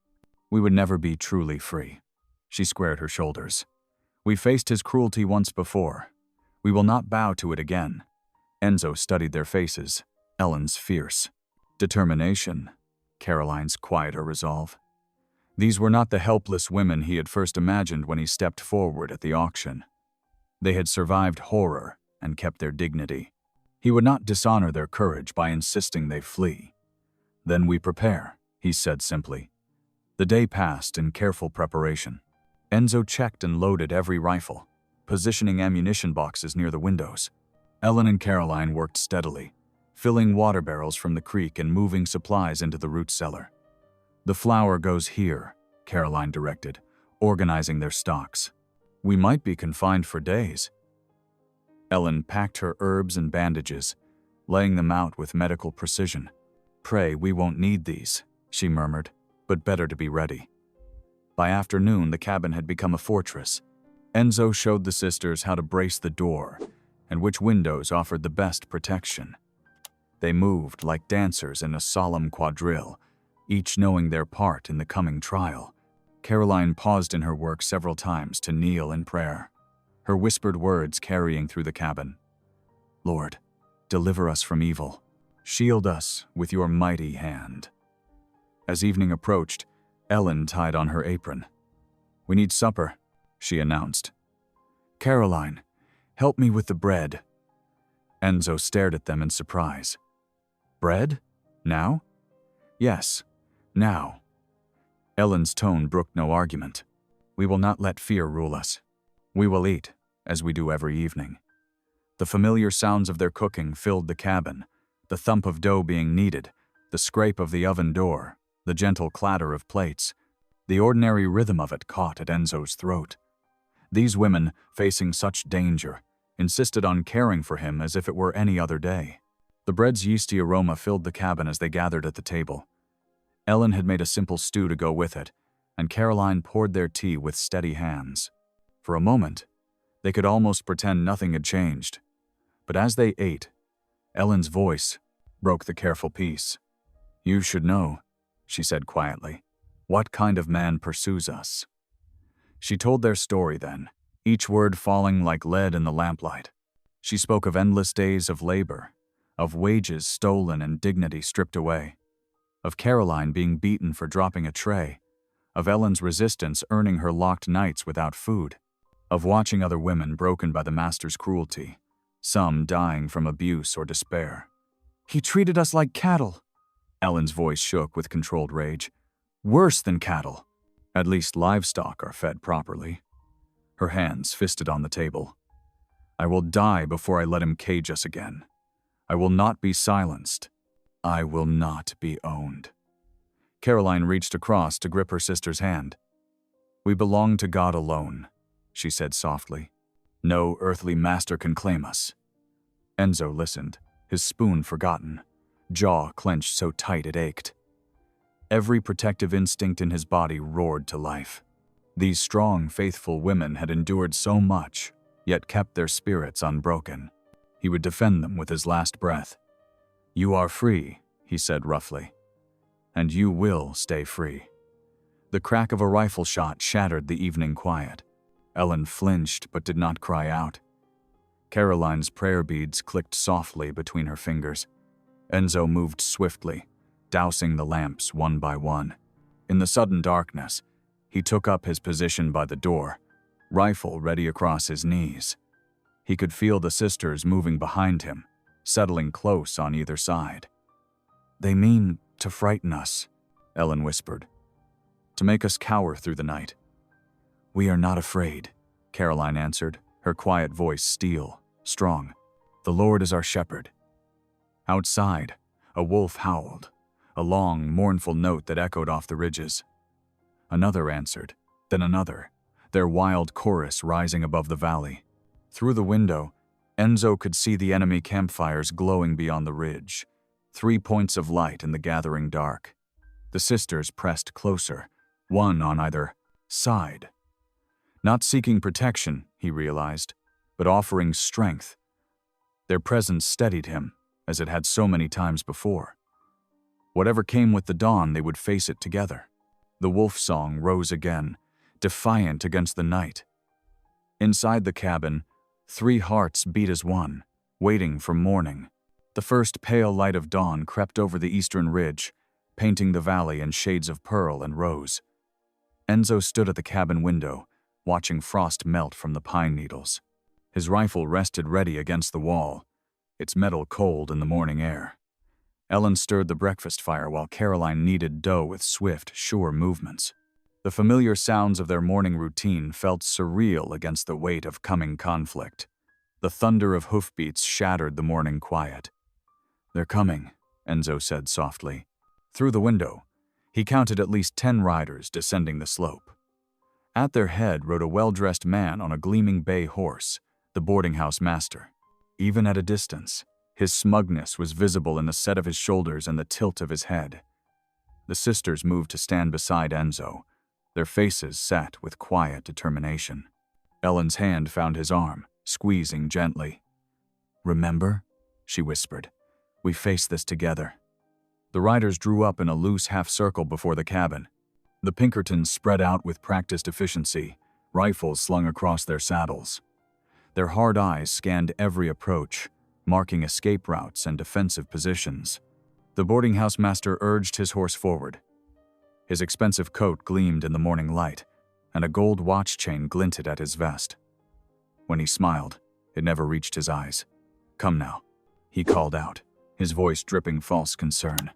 "We would never be truly free." She squared her shoulders. "We faced his cruelty once before. We will not bow to it again." Enzo studied their faces, Ellen's fierce. Determination, Caroline's quieter resolve. These were not the helpless women he had first imagined when he stepped forward at the auction. They had survived horror and kept their dignity. He would not dishonor their courage by insisting they flee. "Then we prepare," he said simply. The day passed in careful preparation. Enzo checked and loaded every rifle, positioning ammunition boxes near the windows. Ellen and Caroline worked steadily, filling water barrels from the creek and moving supplies into the root cellar. "The flour goes here," Caroline directed, organizing their stocks. "We might be confined for days." Ellen packed her herbs and bandages, laying them out with medical precision. Pray we won't need these, she murmured, but better to be ready. By afternoon, the cabin had become a fortress. Enzo showed the sisters how to brace the door and which windows offered the best protection. They moved like dancers in a solemn quadrille, each knowing their part in the coming trial. Caroline paused in her work several times to kneel in prayer, her whispered words carrying through the cabin. Lord, deliver us from evil. Shield us with your mighty hand. As evening approached, Ellen tied on her apron. We need supper, she announced. Caroline, help me with the bread. Enzo stared at them in surprise. Bread? Now? Yes, now. Ellen's tone brooked no argument. We will not let fear rule us. We will eat, as we do every evening. The familiar sounds of their cooking filled the cabin, the thump of dough being kneaded, the scrape of the oven door, the gentle clatter of plates. The ordinary rhythm of it caught at Enzo's throat. These women, facing such danger, insisted on caring for him as if it were any other day. The bread's yeasty aroma filled the cabin as they gathered at the table. Ellen had made a simple stew to go with it, and Caroline poured their tea with steady hands. For a moment, they could almost pretend nothing had changed. But as they ate, Ellen's voice broke the careful peace. You should know, she said quietly, what kind of man pursues us. She told their story then, each word falling like lead in the lamplight. She spoke of endless days of labor, of wages stolen and dignity stripped away, of Caroline being beaten for dropping a tray, of Ellen's resistance earning her locked nights without food, of watching other women broken by the master's cruelty, some dying from abuse or despair. He treated us like cattle. Ellen's voice shook with controlled rage. Worse than cattle. At least livestock are fed properly. Her hands fisted on the table. I will die before I let him cage us again. I will not be silenced. I will not be owned. Caroline reached across to grip her sister's hand. We belong to God alone, she said softly. No earthly master can claim us. Enzo listened, his spoon forgotten, jaw clenched so tight it ached. Every protective instinct in his body roared to life. These strong, faithful women had endured so much, yet kept their spirits unbroken. He would defend them with his last breath. You are free, he said roughly. And you will stay free. The crack of a rifle shot shattered the evening quiet. Ellen flinched but did not cry out. Caroline's prayer beads clicked softly between her fingers. Enzo moved swiftly, dousing the lamps one by one. In the sudden darkness, he took up his position by the door, rifle ready across his knees. He could feel the sisters moving behind him, settling close on either side. They mean to frighten us, Ellen whispered, to make us cower through the night. We are not afraid, Caroline answered, her quiet voice steel, strong. The Lord is our shepherd. Outside, a wolf howled, a long, mournful note that echoed off the ridges. Another answered, then another, their wild chorus rising above the valley. Through the window, Enzo could see the enemy campfires glowing beyond the ridge, 3 points of light in the gathering dark. The sisters pressed closer, one on either side. Not seeking protection, he realized, but offering strength. Their presence steadied him, as it had so many times before. Whatever came with the dawn, they would face it together. The wolf song rose again, defiant against the night. Inside the cabin, 3 hearts beat as one, waiting for morning. The first pale light of dawn crept over the eastern ridge, painting the valley in shades of pearl and rose. Enzo stood at the cabin window, watching frost melt from the pine needles. His rifle rested ready against the wall, its metal cold in the morning air. Ellen stirred the breakfast fire while Caroline kneaded dough with swift, sure movements. The familiar sounds of their morning routine felt surreal against the weight of coming conflict. The thunder of hoofbeats shattered the morning quiet. They're coming, Enzo said softly. Through the window, he counted at least 10 riders descending the slope. At their head rode a well-dressed man on a gleaming bay horse, the boarding house master. Even at a distance, His smugness was visible in the set of his shoulders and the tilt of his head. The sisters moved to stand beside Enzo, their faces set with quiet determination. Ellen's hand found his arm, squeezing gently. "Remember?" she whispered. "We face this together." The riders drew up in a loose half-circle before the cabin. The Pinkertons spread out with practiced efficiency, rifles slung across their saddles. Their hard eyes scanned every approach, marking escape routes and defensive positions. The boarding house master urged his horse forward. His expensive coat gleamed in the morning light, and a gold watch chain glinted at his vest. When he smiled, it never reached his eyes. "Come now," he called out, his voice dripping false concern.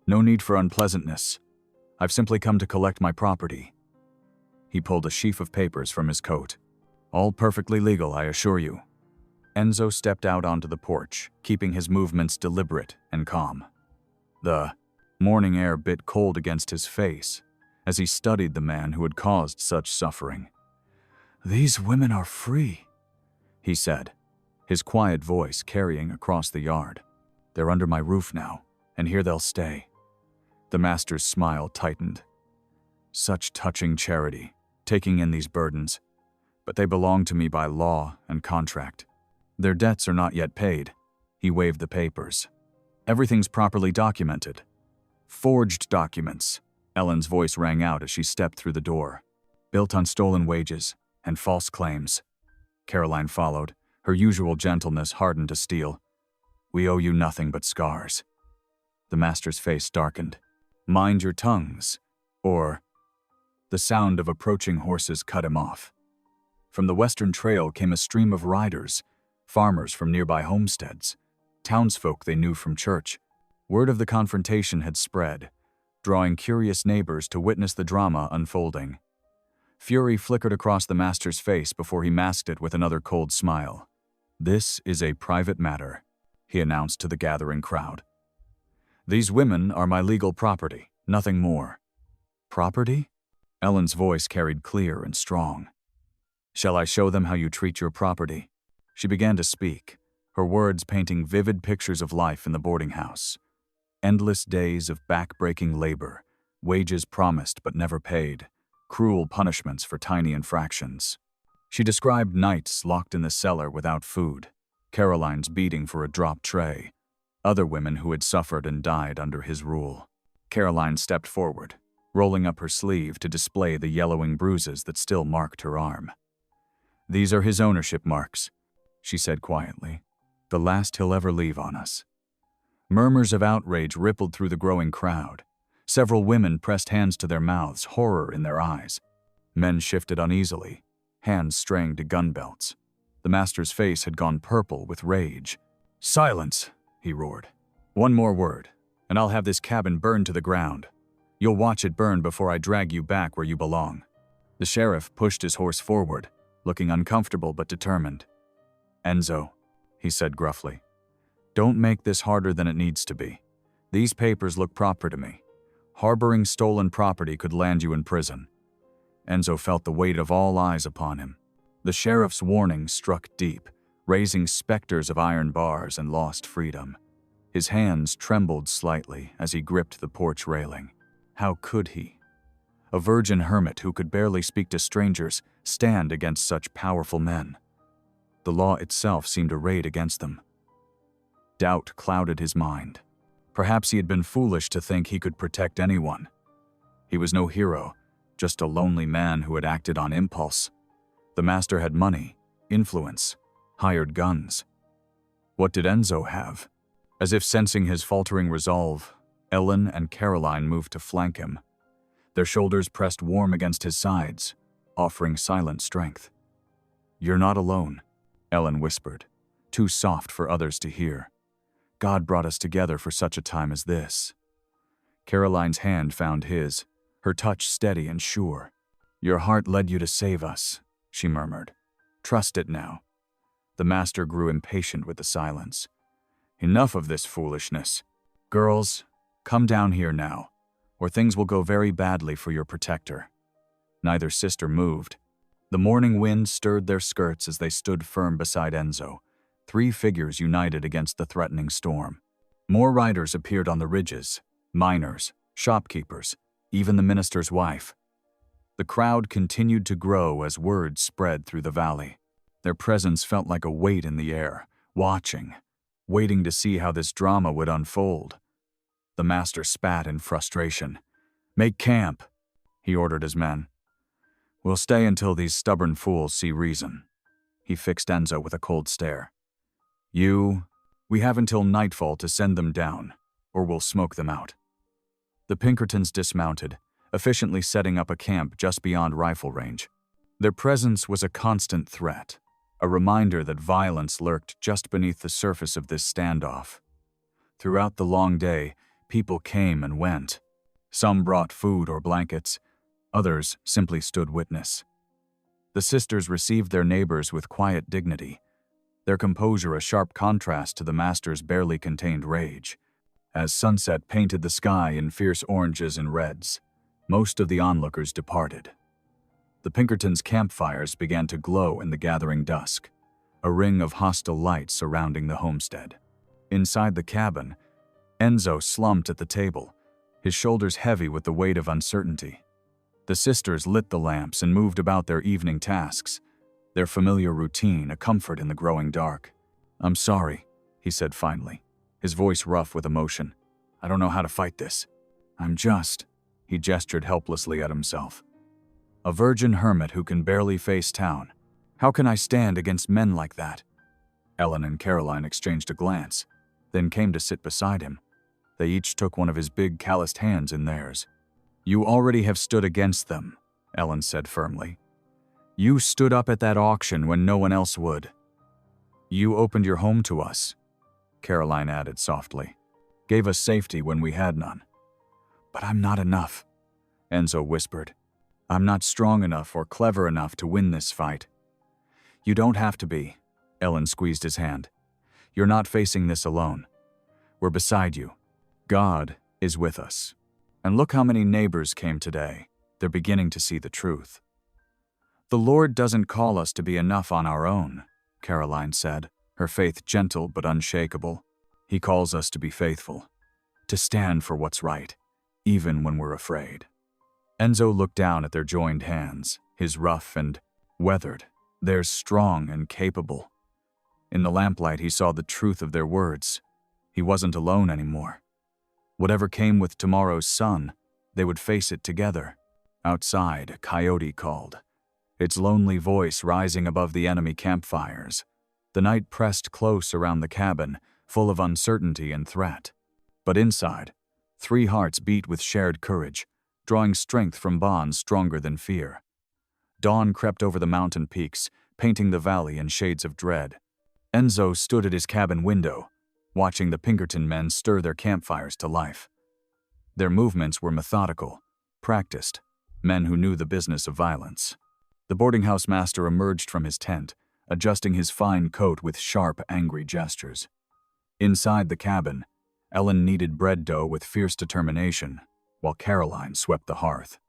"No need for unpleasantness. I've simply come to collect my property." He pulled a sheaf of papers from his coat. "All perfectly legal, I assure you." Enzo stepped out onto the porch, keeping his movements deliberate and calm. The morning air bit cold against his face as he studied the man who had caused such suffering. "These women are free," he said, his quiet voice carrying across the yard. "They're under my roof now, and here they'll stay." The master's smile tightened. Such touching charity, taking in these burdens. But they belong to me by law and contract. Their debts are not yet paid. He waved the papers. "Everything's properly documented." "Forged documents," Ellen's voice rang out as she stepped through the door. "Built on stolen wages and false claims." Caroline followed, her usual gentleness hardened to steel. "We owe you nothing but scars." The master's face darkened. "Mind your tongues," or the sound of approaching horses cut him off. From the western trail came a stream of riders, farmers from nearby homesteads, townsfolk they knew from church. Word of the confrontation had spread, drawing curious neighbors to witness the drama unfolding. Fury flickered across the master's face before he masked it with another cold smile. "This is a private matter," he announced to the gathering crowd. "These women are my legal property, nothing more." "Property?" Ellen's voice carried clear and strong. "Shall I show them how you treat your property?" She began to speak, her words painting vivid pictures of life in the boarding house. Endless days of back-breaking labor, wages promised but never paid, cruel punishments for tiny infractions. She described nights locked in the cellar without food, Caroline's beating for a dropped tray, other women who had suffered and died under his rule. Caroline stepped forward, rolling up her sleeve to display the yellowing bruises that still marked her arm. "These are his ownership marks," she said quietly. "The last he'll ever leave on us." Murmurs of outrage rippled through the growing crowd. Several women pressed hands to their mouths, horror in their eyes. Men shifted uneasily, hands straying to gun belts. The master's face had gone purple with rage. "Silence!" he roared. "One more word, and I'll have this cabin burned to the ground. You'll watch it burn before I drag you back where you belong." The sheriff pushed his horse forward, looking uncomfortable but determined. "Enzo," he said gruffly, "don't make this harder than it needs to be. These papers look proper to me. Harboring stolen property could land you in prison." Enzo felt the weight of all eyes upon him. The sheriff's warning struck deep, raising specters of iron bars and lost freedom. His hands trembled slightly as he gripped the porch railing. How could he, a virgin hermit who could barely speak to strangers, stand against such powerful men? The law itself seemed arrayed against them. Doubt clouded his mind. Perhaps he had been foolish to think he could protect anyone. He was no hero, just a lonely man who had acted on impulse. The master had money, influence, hired guns. What did Enzo have? As if sensing his faltering resolve, Ellen and Caroline moved to flank him. Their shoulders pressed warm against his sides, offering silent strength. "You're not alone," Ellen whispered, too soft for others to hear. "God brought us together for such a time as this." Caroline's hand found his, her touch steady and sure. "Your heart led you to save us," she murmured. "Trust it now." The master grew impatient with the silence. "Enough of this foolishness. Girls, come down here now, or things will go very badly for your protector." Neither sister moved. The morning wind stirred their skirts as they stood firm beside Enzo, 3 figures united against the threatening storm. More riders appeared on the ridges, miners, shopkeepers, even the minister's wife. The crowd continued to grow as word spread through the valley. Their presence felt like a weight in the air, watching, waiting to see how this drama would unfold. The master spat in frustration. "Make camp," he ordered his men. "We'll stay until these stubborn fools see reason." He fixed Enzo with a cold stare. We have until nightfall to send them down, or we'll smoke them out." The Pinkertons dismounted, efficiently setting up a camp just beyond rifle range. Their presence was a constant threat, a reminder that violence lurked just beneath the surface of this standoff. Throughout the long day, people came and went. Some brought food or blankets, others simply stood witness. The sisters received their neighbors with quiet dignity, their composure a sharp contrast to the master's barely contained rage. As sunset painted the sky in fierce oranges and reds, most of the onlookers departed. The Pinkertons' campfires began to glow in the gathering dusk, a ring of hostile light surrounding the homestead. Inside the cabin, Enzo slumped at the table, his shoulders heavy with the weight of uncertainty. The sisters lit the lamps and moved about their evening tasks, their familiar routine a comfort in the growing dark. "I'm sorry," he said finally, his voice rough with emotion. "I don't know how to fight this. He gestured helplessly at himself. "A virgin hermit who can barely face town. How can I stand against men like that?" Ellen and Caroline exchanged a glance, then came to sit beside him. They each took one of his big calloused hands in theirs. "You already have stood against them," Ellen said firmly. "You stood up at that auction when no one else would. You opened your home to us," Caroline added softly. "Gave us safety when we had none." "But I'm not enough," Enzo whispered. "I'm not strong enough or clever enough to win this fight." "You don't have to be," Ellen squeezed his hand. "You're not facing this alone. We're beside you. God is with us. And look how many neighbors came today. They're beginning to see the truth." "The Lord doesn't call us to be enough on our own," Caroline said, her faith gentle but unshakable. "He calls us to be faithful, to stand for what's right, even when we're afraid." Enzo looked down at their joined hands, his rough and weathered, theirs strong and capable. In the lamplight he saw the truth of their words. He wasn't alone anymore. Whatever came with tomorrow's sun, they would face it together. Outside, a coyote called, its lonely voice rising above the enemy campfires. The night pressed close around the cabin, full of uncertainty and threat. But inside, 3 hearts beat with shared courage, drawing strength from bonds stronger than fear. Dawn crept over the mountain peaks, painting the valley in shades of dread. Enzo stood at his cabin window, watching the Pinkerton men stir their campfires to life. Their movements were methodical, practiced, men who knew the business of violence. The boarding house master emerged from his tent, adjusting his fine coat with sharp, angry gestures. Inside the cabin, Ellen kneaded bread dough with fierce determination, while Caroline swept the hearth.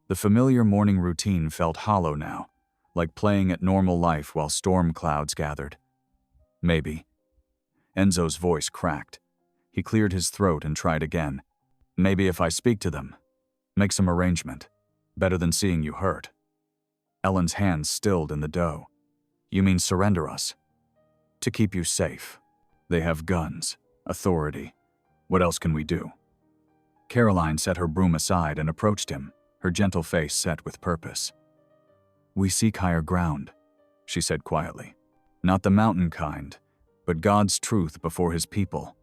The familiar morning routine felt hollow now, like playing at normal life while storm clouds gathered. "Maybe." Enzo's voice cracked. He cleared his throat and tried again. "Maybe if I speak to them, make some arrangement. Better than seeing you hurt." Ellen's hands stilled in the dough. "You mean surrender us?" "To keep you safe. They have guns, authority. What else can we do?" Caroline set her broom aside and approached him, her gentle face set with purpose. "We seek higher ground," she said quietly. "Not the mountain kind, but God's truth before his people."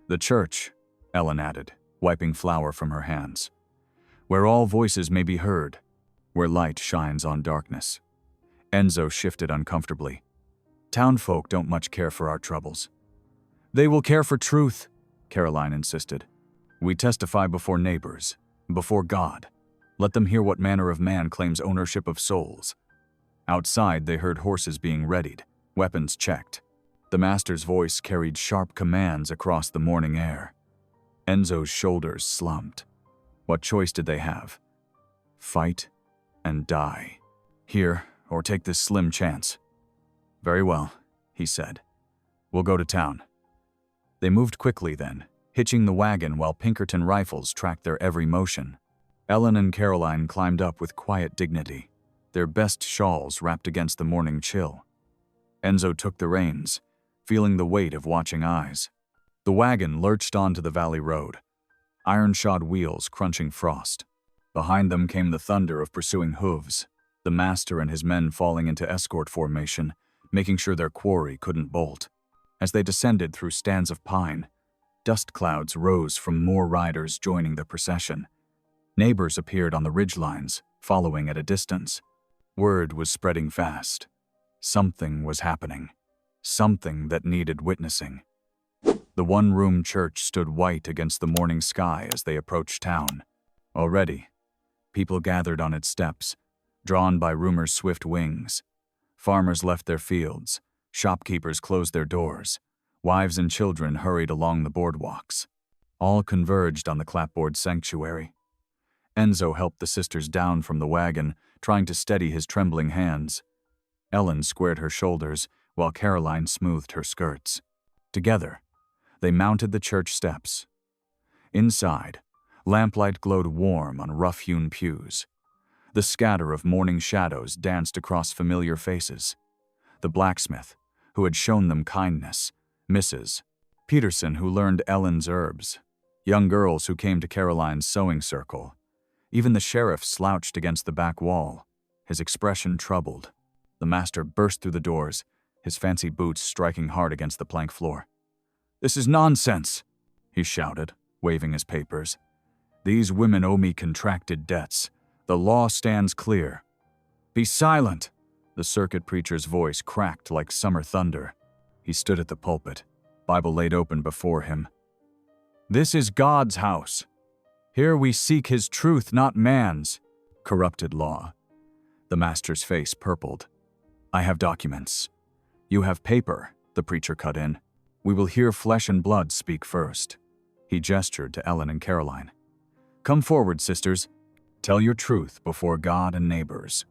"The church," Ellen added, wiping flour from her hands. "Where all voices may be heard, where light shines on darkness." Enzo shifted uncomfortably. "Townfolk don't much care for our troubles." "They will care for truth," Caroline insisted. "We testify before neighbors, before God. Let them hear what manner of man claims ownership of souls." Outside, they heard horses being readied, weapons checked. The master's voice carried sharp commands across the morning air. Enzo's shoulders slumped. What choice did they have? Fight and die. Here, or take this slim chance. "Very well," he said. We'll go to town." They moved quickly then, hitching the wagon while Pinkerton rifles tracked their every motion. Ellen and Caroline climbed up with quiet dignity, their best shawls wrapped against the morning chill. Enzo took the reins, feeling the weight of watching eyes. The wagon lurched onto the valley road, iron-shod wheels crunching frost. Behind them came the thunder of pursuing hooves, the master and his men falling into escort formation, making sure their quarry couldn't bolt. As they descended through stands of pine, dust clouds rose from more riders joining the procession. Neighbors appeared on the ridgelines, following at a distance. Word was spreading fast. Something was happening. Something that needed witnessing. The one-room church stood white against the morning sky as they approached town. Already, people gathered on its steps, drawn by rumor's swift wings. Farmers left their fields. Shopkeepers closed their doors. Wives and children hurried along the boardwalks. All converged on the clapboard sanctuary. Enzo helped the sisters down from the wagon, trying to steady his trembling hands. Ellen squared her shoulders, while Caroline smoothed her skirts. Together, they mounted the church steps. Inside, lamplight glowed warm on rough-hewn pews. The scatter of morning shadows danced across familiar faces. The blacksmith, who had shown them kindness, Mrs. Peterson, who learned Ellen's herbs, young girls who came to Caroline's sewing circle. Even the sheriff slouched against the back wall, his expression troubled. The master burst through the doors, his fancy boots striking hard against the plank floor. "This is nonsense," he shouted, waving his papers. "These women owe me contracted debts. The law stands clear." "Be silent!" The circuit preacher's voice cracked like summer thunder. He stood at the pulpit, Bible laid open before him. "This is God's house. Here we seek his truth, not man's. Corrupted law." The master's face purpled. "I have documents. You have paper," the preacher cut in. "We will hear flesh and blood speak first." He gestured to Ellen and Caroline. "Come forward, sisters. Tell your truth before God and neighbors."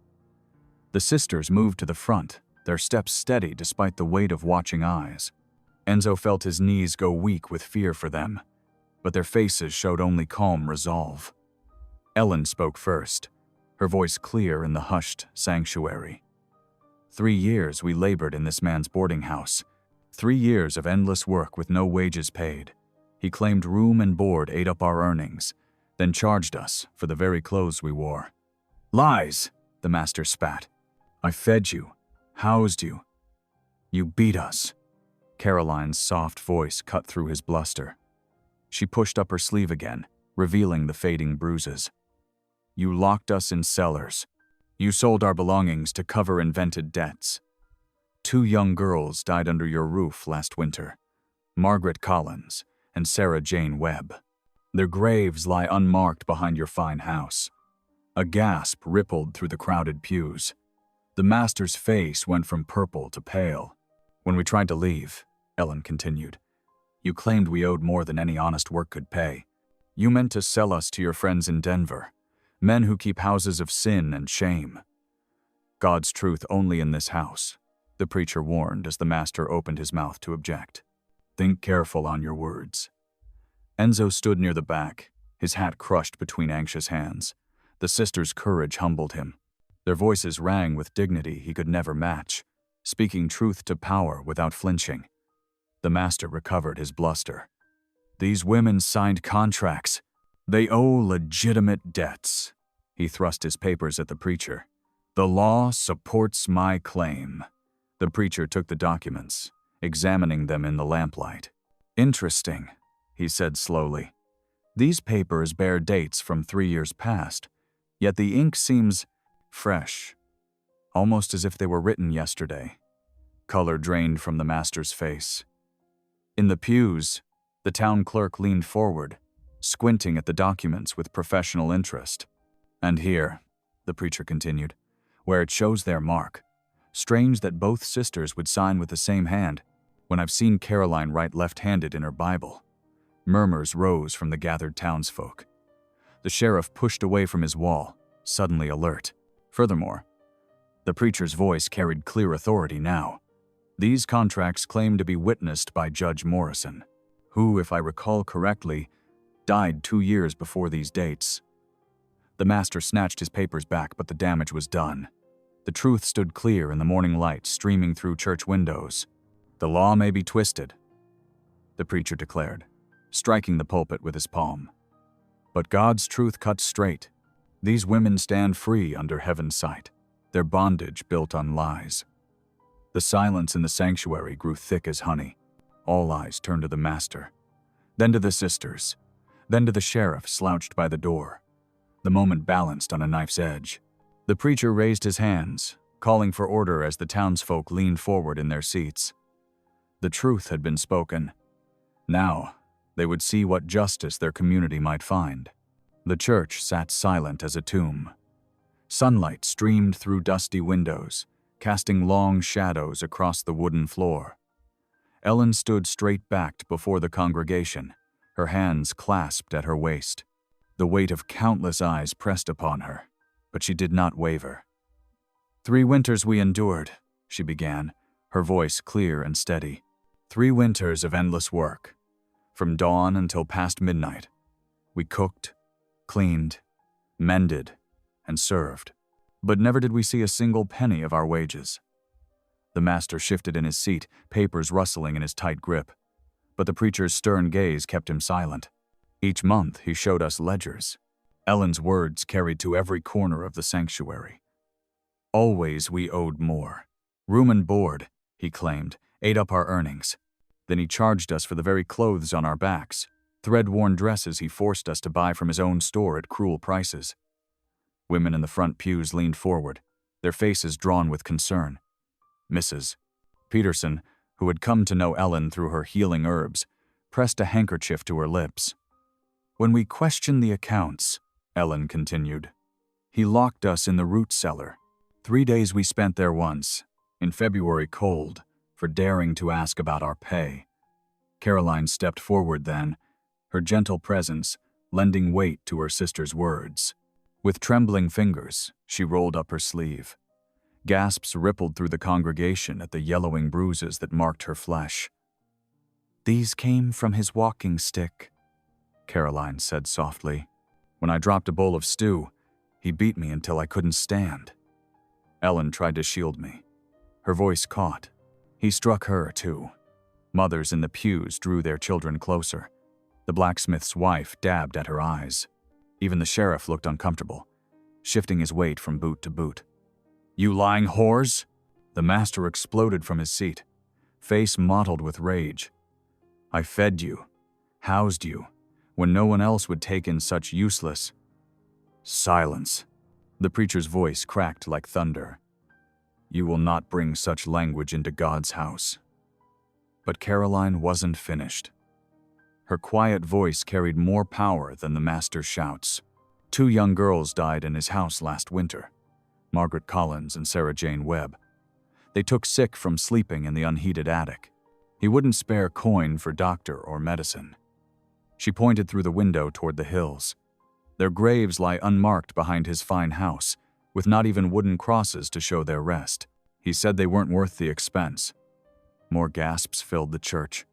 The sisters moved to the front, their steps steady despite the weight of watching eyes. Enzo felt his knees go weak with fear for them, but their faces showed only calm resolve. Ellen spoke first, her voice clear in the hushed sanctuary. 3 years we labored in this man's boarding house. 3 years of endless work with no wages paid. He claimed room and board ate up our earnings, then charged us for the very clothes we wore. "Lies," the master spat. "I fed you, housed you. You beat us." Caroline's soft voice cut through his bluster. She pushed up her sleeve again, revealing the fading bruises. "You locked us in cellars. You sold our belongings to cover invented debts. 2 young girls died under your roof last winter, Margaret Collins and Sarah Jane Webb. Their graves lie unmarked behind your fine house." A gasp rippled through the crowded pews. The master's face went from purple to pale. "When we tried to leave," Ellen continued, "you claimed we owed more than any honest work could pay. You meant to sell us to your friends in Denver, men who keep houses of sin and shame. God's truth only in this house," the preacher warned as the master opened his mouth to object. "Think careful on your words." Enzo stood near the back, his hat crushed between anxious hands. The sisters' courage humbled him. Their voices rang with dignity he could never match, speaking truth to power without flinching. The master recovered his bluster. "These women signed contracts. They owe legitimate debts." He thrust his papers at the preacher. "The law supports my claim." The preacher took the documents, examining them in the lamplight. "Interesting," he said slowly. "These papers bear dates from 3 years past, yet the ink seems fresh, almost as if they were written yesterday." Color drained from the master's face. In the pews, the town clerk leaned forward, squinting at the documents with professional interest. "And here," the preacher continued, "where it shows their mark. Strange that both sisters would sign with the same hand, when I've seen Caroline write left-handed in her Bible." Murmurs rose from the gathered townsfolk. The sheriff pushed away from his wall, suddenly alert. Furthermore, the preacher's voice carried clear authority now. These contracts claim to be witnessed by Judge Morrison, who, if I recall correctly, died 2 years before these dates. The master snatched his papers back, but the damage was done. The truth stood clear in the morning light streaming through church windows. The law may be twisted, the preacher declared, striking the pulpit with his palm. But God's truth cuts straight. These women stand free under heaven's sight, their bondage built on lies. The silence in the sanctuary grew thick as honey. All eyes turned to the master, then to the sisters, then to the sheriff slouched by the door. The moment balanced on a knife's edge. The preacher raised his hands, calling for order as the townsfolk leaned forward in their seats. The truth had been spoken. Now, they would see what justice their community might find. The church sat silent as a tomb. Sunlight streamed through dusty windows, casting long shadows across the wooden floor. Ellen stood straight-backed before the congregation, her hands clasped at her waist. The weight of countless eyes pressed upon her, but she did not waver. 3 winters we endured, she began, her voice clear and steady. 3 winters of endless work. From dawn until past midnight, we cooked, cleaned, mended, and served. But never did we see a single penny of our wages. The master shifted in his seat, papers rustling in his tight grip. But the preacher's stern gaze kept him silent. Each month he showed us ledgers. Ellen's words carried to every corner of the sanctuary. Always we owed more. Room and board, he claimed, ate up our earnings. Then he charged us for the very clothes on our backs, thread-worn dresses he forced us to buy from his own store at cruel prices. Women in the front pews leaned forward, their faces drawn with concern. Mrs. Peterson, who had come to know Ellen through her healing herbs, pressed a handkerchief to her lips. When we questioned the accounts, Ellen continued, he locked us in the root cellar. 3 days we spent there once, in February cold, for daring to ask about our pay. Caroline stepped forward then, her gentle presence lending weight to her sister's words. With trembling fingers, she rolled up her sleeve. Gasps rippled through the congregation at the yellowing bruises that marked her flesh. These came from his walking stick, Caroline said softly. When I dropped a bowl of stew, he beat me until I couldn't stand. Ellen tried to shield me. Her voice caught. He struck her, too. Mothers in the pews drew their children closer. The blacksmith's wife dabbed at her eyes. Even the sheriff looked uncomfortable, shifting his weight from boot to boot. You lying whores! The master exploded from his seat, face mottled with rage. I fed you, housed you, when no one else would take in such useless... Silence. The preacher's voice cracked like thunder. You will not bring such language into God's house. But Caroline wasn't finished. Her quiet voice carried more power than the master's shouts. 2 young girls died in his house last winter, Margaret Collins and Sarah Jane Webb. They took sick from sleeping in the unheated attic. He wouldn't spare coin for doctor or medicine. She pointed through the window toward the hills. Their graves lie unmarked behind his fine house, with not even wooden crosses to show their rest. He said they weren't worth the expense. More gasps filled the church.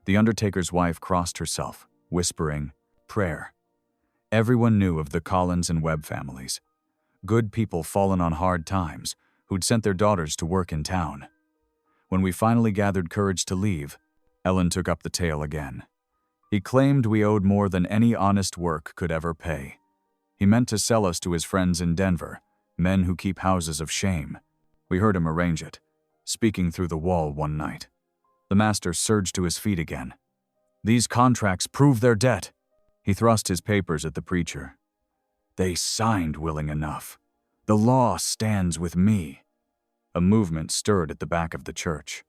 The undertaker's wife crossed herself, whispering, prayer. Everyone knew of the Collins and Webb families. Good people fallen on hard times, who'd sent their daughters to work in town. When we finally gathered courage to leave, Ellen took up the tale again. He claimed we owed more than any honest work could ever pay. He meant to sell us to his friends in Denver, men who keep houses of shame. We heard him arrange it, speaking through the wall one night. The master surged to his feet again. These contracts prove their debt. He thrust his papers at the preacher. They signed willing enough. The law stands with me. A movement stirred at the back of the church.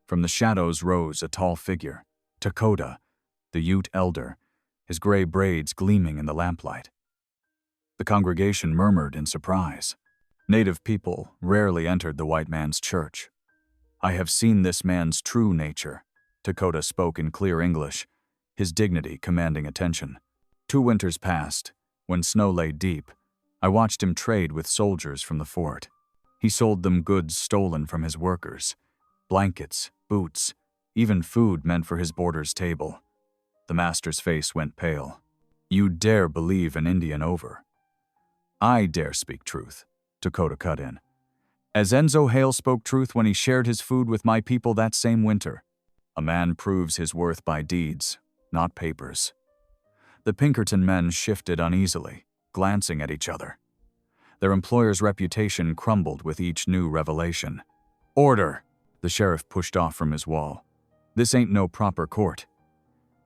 From the shadows rose a tall figure, Dakota, the Ute elder, his gray braids gleaming in the lamplight. The congregation murmured in surprise. Native people rarely entered the white man's church. I have seen this man's true nature, Dakota spoke in clear English, his dignity commanding attention. 2 winters passed. When snow lay deep, I watched him trade with soldiers from the fort. He sold them goods stolen from his workers. Blankets, boots, even food meant for his boarder's table. The master's face went pale. "You dare believe an Indian over?" "I dare speak truth," Dakota cut in. "As Enzo Hale spoke truth when he shared his food with my people that same winter. A man proves his worth by deeds, not papers." The Pinkerton men shifted uneasily, glancing at each other. Their employer's reputation crumbled with each new revelation. "Order!" The sheriff pushed off from his wall. "This ain't no proper court."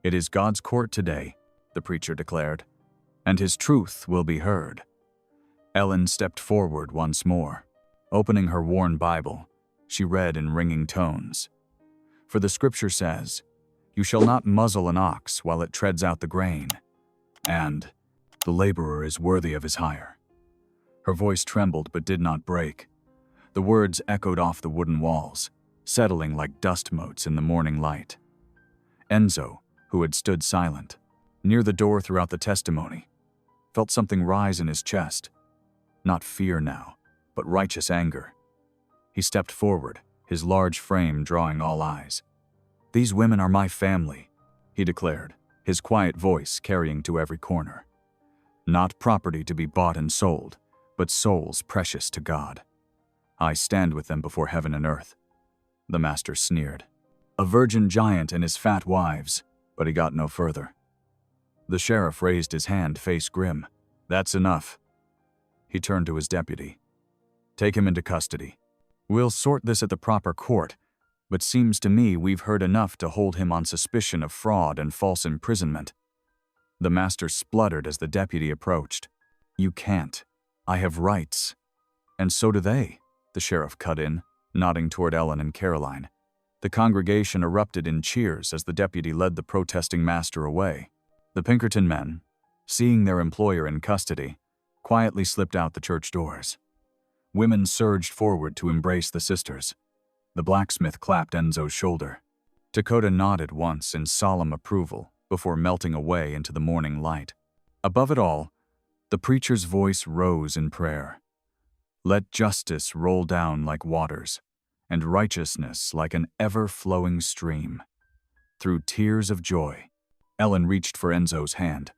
"It is God's court today," the preacher declared, "and his truth will be heard." Ellen stepped forward once more. Opening her worn Bible, she read in ringing tones. "For the scripture says, 'You shall not muzzle an ox while it treads out the grain,' and 'the laborer is worthy of his hire.'" Her voice trembled but did not break. The words echoed off the wooden walls, settling like dust motes in the morning light. Enzo, who had stood silent, near the door throughout the testimony, felt something rise in his chest. Not fear now, but righteous anger. He stepped forward, his large frame drawing all eyes. "These women are my family," he declared, his quiet voice carrying to every corner. "Not property to be bought and sold, but souls precious to God. I stand with them before heaven and earth." The master sneered. A virgin giant and his fat wives, but he got no further. The sheriff raised his hand, face grim. "That's enough." He turned to his deputy. "Take him into custody. We'll sort this at the proper court, but seems to me we've heard enough to hold him on suspicion of fraud and false imprisonment." The master spluttered as the deputy approached. "You can't. I have rights." "And so do they," the sheriff cut in, nodding toward Ellen and Caroline. The congregation erupted in cheers as the deputy led the protesting master away. The Pinkerton men, seeing their employer in custody, quietly slipped out the church doors. Women surged forward to embrace the sisters. The blacksmith clapped Enzo's shoulder. Dakota nodded once in solemn approval before melting away into the morning light. Above it all, the preacher's voice rose in prayer. "Let justice roll down like waters, and righteousness like an ever-flowing stream." Through tears of joy, Ellen reached for Enzo's hand.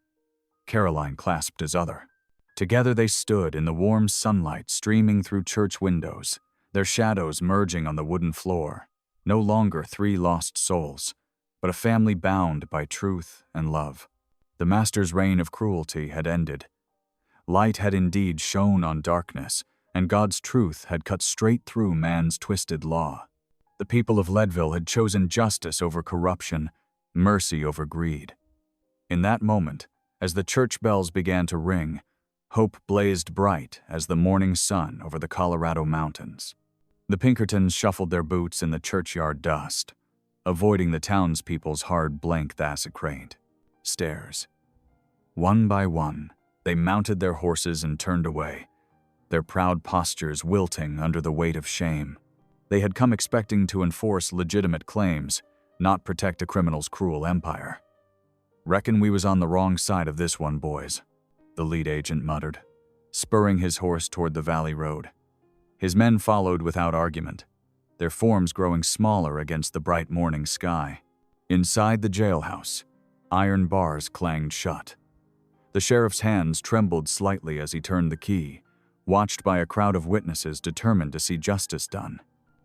Caroline clasped his other. Together they stood in the warm sunlight streaming through church windows, their shadows merging on the wooden floor. No longer three lost souls, but a family bound by truth and love. The master's reign of cruelty had ended. Light had indeed shone on darkness, and God's truth had cut straight through man's twisted law. The people of Leadville had chosen justice over corruption, mercy over greed. In that moment, as the church bells began to ring, hope blazed bright as the morning sun over the Colorado mountains. The Pinkertons shuffled their boots in the churchyard dust, avoiding the townspeople's hard blank thacicrate stares. One by one, they mounted their horses and turned away, their proud postures wilting under the weight of shame. They had come expecting to enforce legitimate claims, not protect a criminal's cruel empire. "Reckon we was on the wrong side of this one, boys," the lead agent muttered, spurring his horse toward the valley road. His men followed without argument, their forms growing smaller against the bright morning sky. Inside the jailhouse, iron bars clanged shut. The sheriff's hands trembled slightly as he turned the key, watched by a crowd of witnesses determined to see justice done.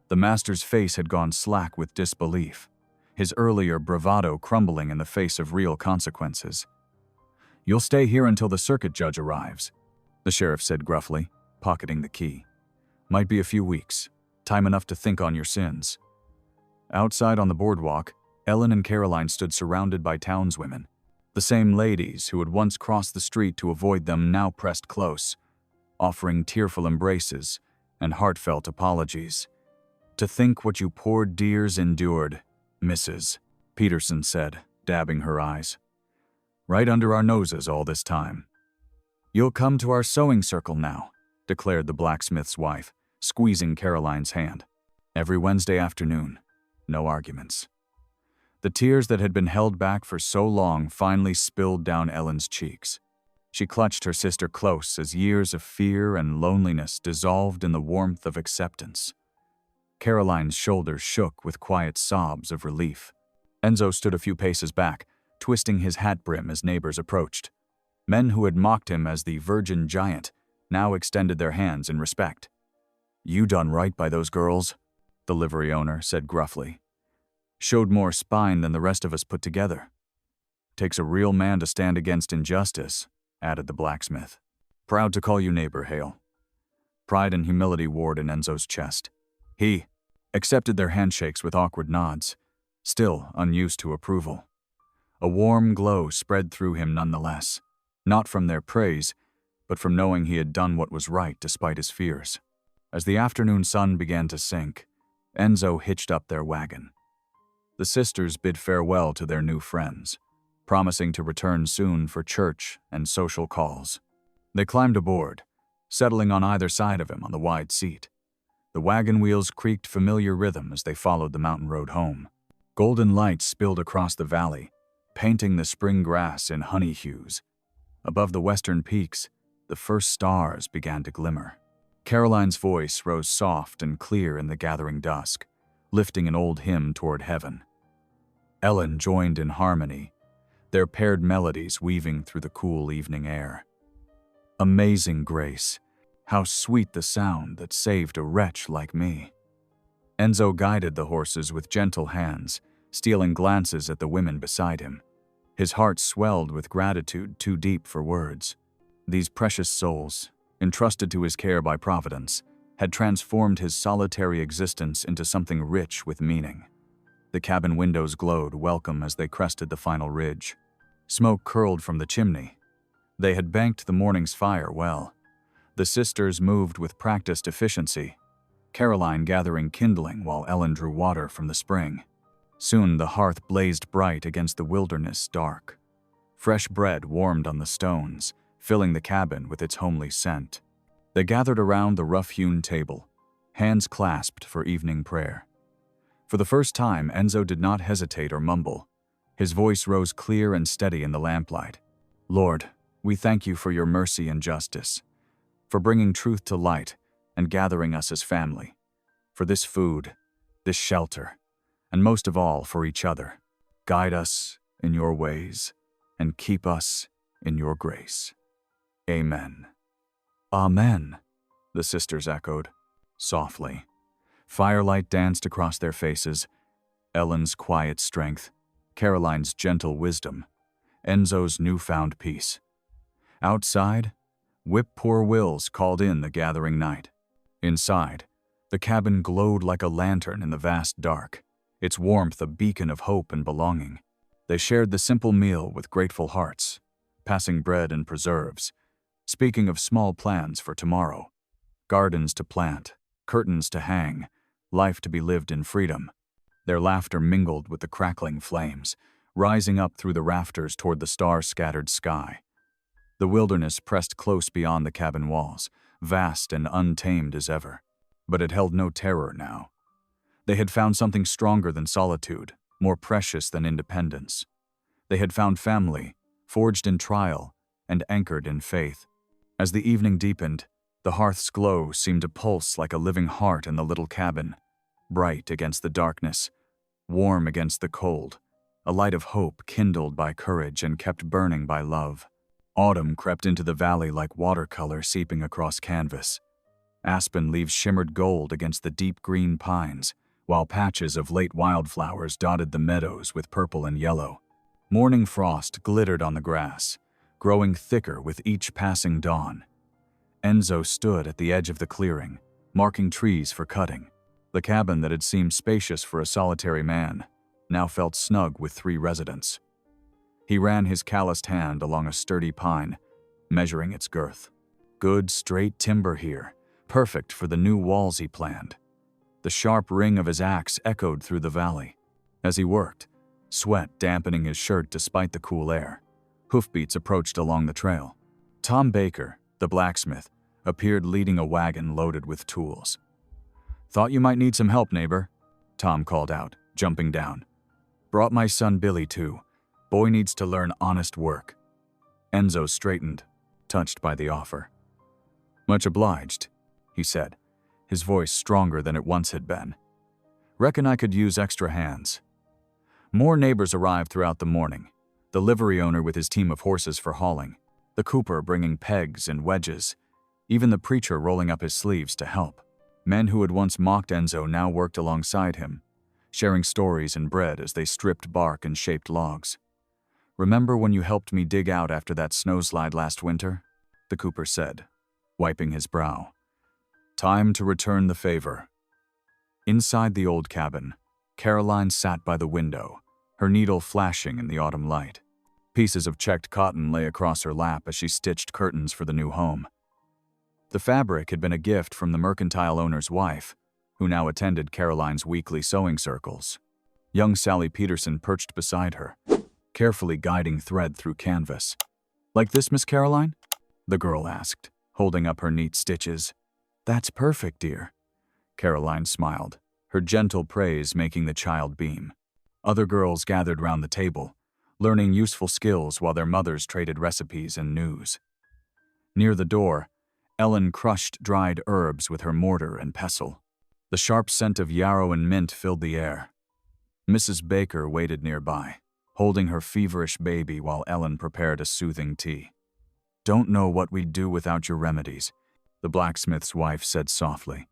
The master's face had gone slack with disbelief, his earlier bravado crumbling in the face of real consequences. "You'll stay here until the circuit judge arrives," the sheriff said gruffly, pocketing the key. "Might be a few weeks, time enough to think on your sins." Outside on the boardwalk, Ellen and Caroline stood surrounded by townswomen. The same ladies who had once crossed the street to avoid them now pressed close, offering tearful embraces and heartfelt apologies. "To think what you poor dears endured, Mrs." Peterson said, dabbing her eyes. "Right under our noses all this time." "You'll come to our sewing circle now," declared the blacksmith's wife, squeezing Caroline's hand. "Every Wednesday afternoon. No arguments." The tears that had been held back for so long finally spilled down Ellen's cheeks. She clutched her sister close as years of fear and loneliness dissolved in the warmth of acceptance. Caroline's shoulders shook with quiet sobs of relief. Enzo stood a few paces back, twisting his hat brim as neighbors approached. Men who had mocked him as the virgin giant now extended their hands in respect. "You done right by those girls," the livery owner said gruffly. "Showed more spine than the rest of us put together." "Takes a real man to stand against injustice," added the blacksmith. "Proud to call you neighbor, Hale." Pride and humility warred in Enzo's chest. He accepted their handshakes with awkward nods, still unused to approval. A warm glow spread through him nonetheless, not from their praise, but from knowing he had done what was right despite his fears. As the afternoon sun began to sink, Enzo hitched up their wagon. The sisters bid farewell to their new friends, promising to return soon for church and social calls. They climbed aboard, settling on either side of him on the wide seat. The wagon wheels creaked familiar rhythm as they followed the mountain road home. Golden lights spilled across the valley, painting the spring grass in honey hues. Above the western peaks, the first stars began to glimmer. Caroline's voice rose soft and clear in the gathering dusk, lifting an old hymn toward heaven. Ellen joined in harmony, their paired melodies weaving through the cool evening air. Amazing grace, how sweet the sound that saved a wretch like me. Enzo guided the horses with gentle hands, stealing glances at the women beside him. His heart swelled with gratitude too deep for words. These precious souls, entrusted to his care by Providence, had transformed his solitary existence into something rich with meaning. The cabin windows glowed welcome as they crested the final ridge. Smoke curled from the chimney. They had banked the morning's fire well. The sisters moved with practiced efficiency, Caroline gathering kindling while Ellen drew water from the spring. Soon the hearth blazed bright against the wilderness dark. Fresh bread warmed on the stones, filling the cabin with its homely scent. They gathered around the rough-hewn table, hands clasped for evening prayer. For the first time, Enzo did not hesitate or mumble. His voice rose clear and steady in the lamplight. "Lord, we thank you for your mercy and justice, for bringing truth to light and gathering us as family, for this food, this shelter, and most of all for each other. Guide us in your ways and keep us in your grace. Amen." "Amen," the sisters echoed, softly. Firelight danced across their faces, Ellen's quiet strength, Caroline's gentle wisdom, Enzo's newfound peace. Outside, whip-poor wills called in the gathering night. Inside, the cabin glowed like a lantern in the vast dark, its warmth a beacon of hope and belonging. They shared the simple meal with grateful hearts, passing bread and preserves, speaking of small plans for tomorrow, gardens to plant, curtains to hang, life to be lived in freedom. Their laughter mingled with the crackling flames, rising up through the rafters toward the star-scattered sky. The wilderness pressed close beyond the cabin walls, vast and untamed as ever. But it held no terror now. They had found something stronger than solitude, more precious than independence. They had found family, forged in trial and anchored in faith. As the evening deepened, the hearth's glow seemed to pulse like a living heart in the little cabin, bright against the darkness, warm against the cold, a light of hope kindled by courage and kept burning by love. Autumn crept into the valley like watercolor seeping across canvas. Aspen leaves shimmered gold against the deep green pines, while patches of late wildflowers dotted the meadows with purple and yellow. Morning frost glittered on the grass, growing thicker with each passing dawn. Enzo stood at the edge of the clearing, marking trees for cutting. The cabin that had seemed spacious for a solitary man now felt snug with 3 residents. He ran his calloused hand along a sturdy pine, measuring its girth. Good, straight timber here, perfect for the new walls he planned. The sharp ring of his axe echoed through the valley. As he worked, sweat dampening his shirt despite the cool air, hoofbeats approached along the trail. Tom Baker, the blacksmith, appeared leading a wagon loaded with tools. "Thought you might need some help, neighbor," Tom called out, jumping down. "Brought my son Billy too. Boy needs to learn honest work." Enzo straightened, touched by the offer. "Much obliged," he said, his voice stronger than it once had been. Reckon I could use extra hands. More neighbors arrived throughout the morning, the livery owner with his team of horses for hauling, the cooper bringing pegs and wedges, even the preacher rolling up his sleeves to help. Men who had once mocked Enzo now worked alongside him, sharing stories and bread as they stripped bark and shaped logs. "Remember when you helped me dig out after that snowslide last winter?" the cooper said, wiping his brow. "Time to return the favor." Inside the old cabin, Caroline sat by the window, her needle flashing in the autumn light. Pieces of checked cotton lay across her lap as she stitched curtains for the new home. The fabric had been a gift from the mercantile owner's wife, who now attended Caroline's weekly sewing circles. Young Sally Peterson perched beside her, carefully guiding thread through canvas. "Like this, Miss Caroline?" the girl asked, holding up her neat stitches. "That's perfect, dear." Caroline smiled, her gentle praise making the child beam. Other girls gathered round the table, learning useful skills while their mothers traded recipes and news. Near the door, Ellen crushed dried herbs with her mortar and pestle. The sharp scent of yarrow and mint filled the air. Mrs. Baker waited nearby, holding her feverish baby while Ellen prepared a soothing tea. "Don't know what we'd do without your remedies," the blacksmith's wife said softly.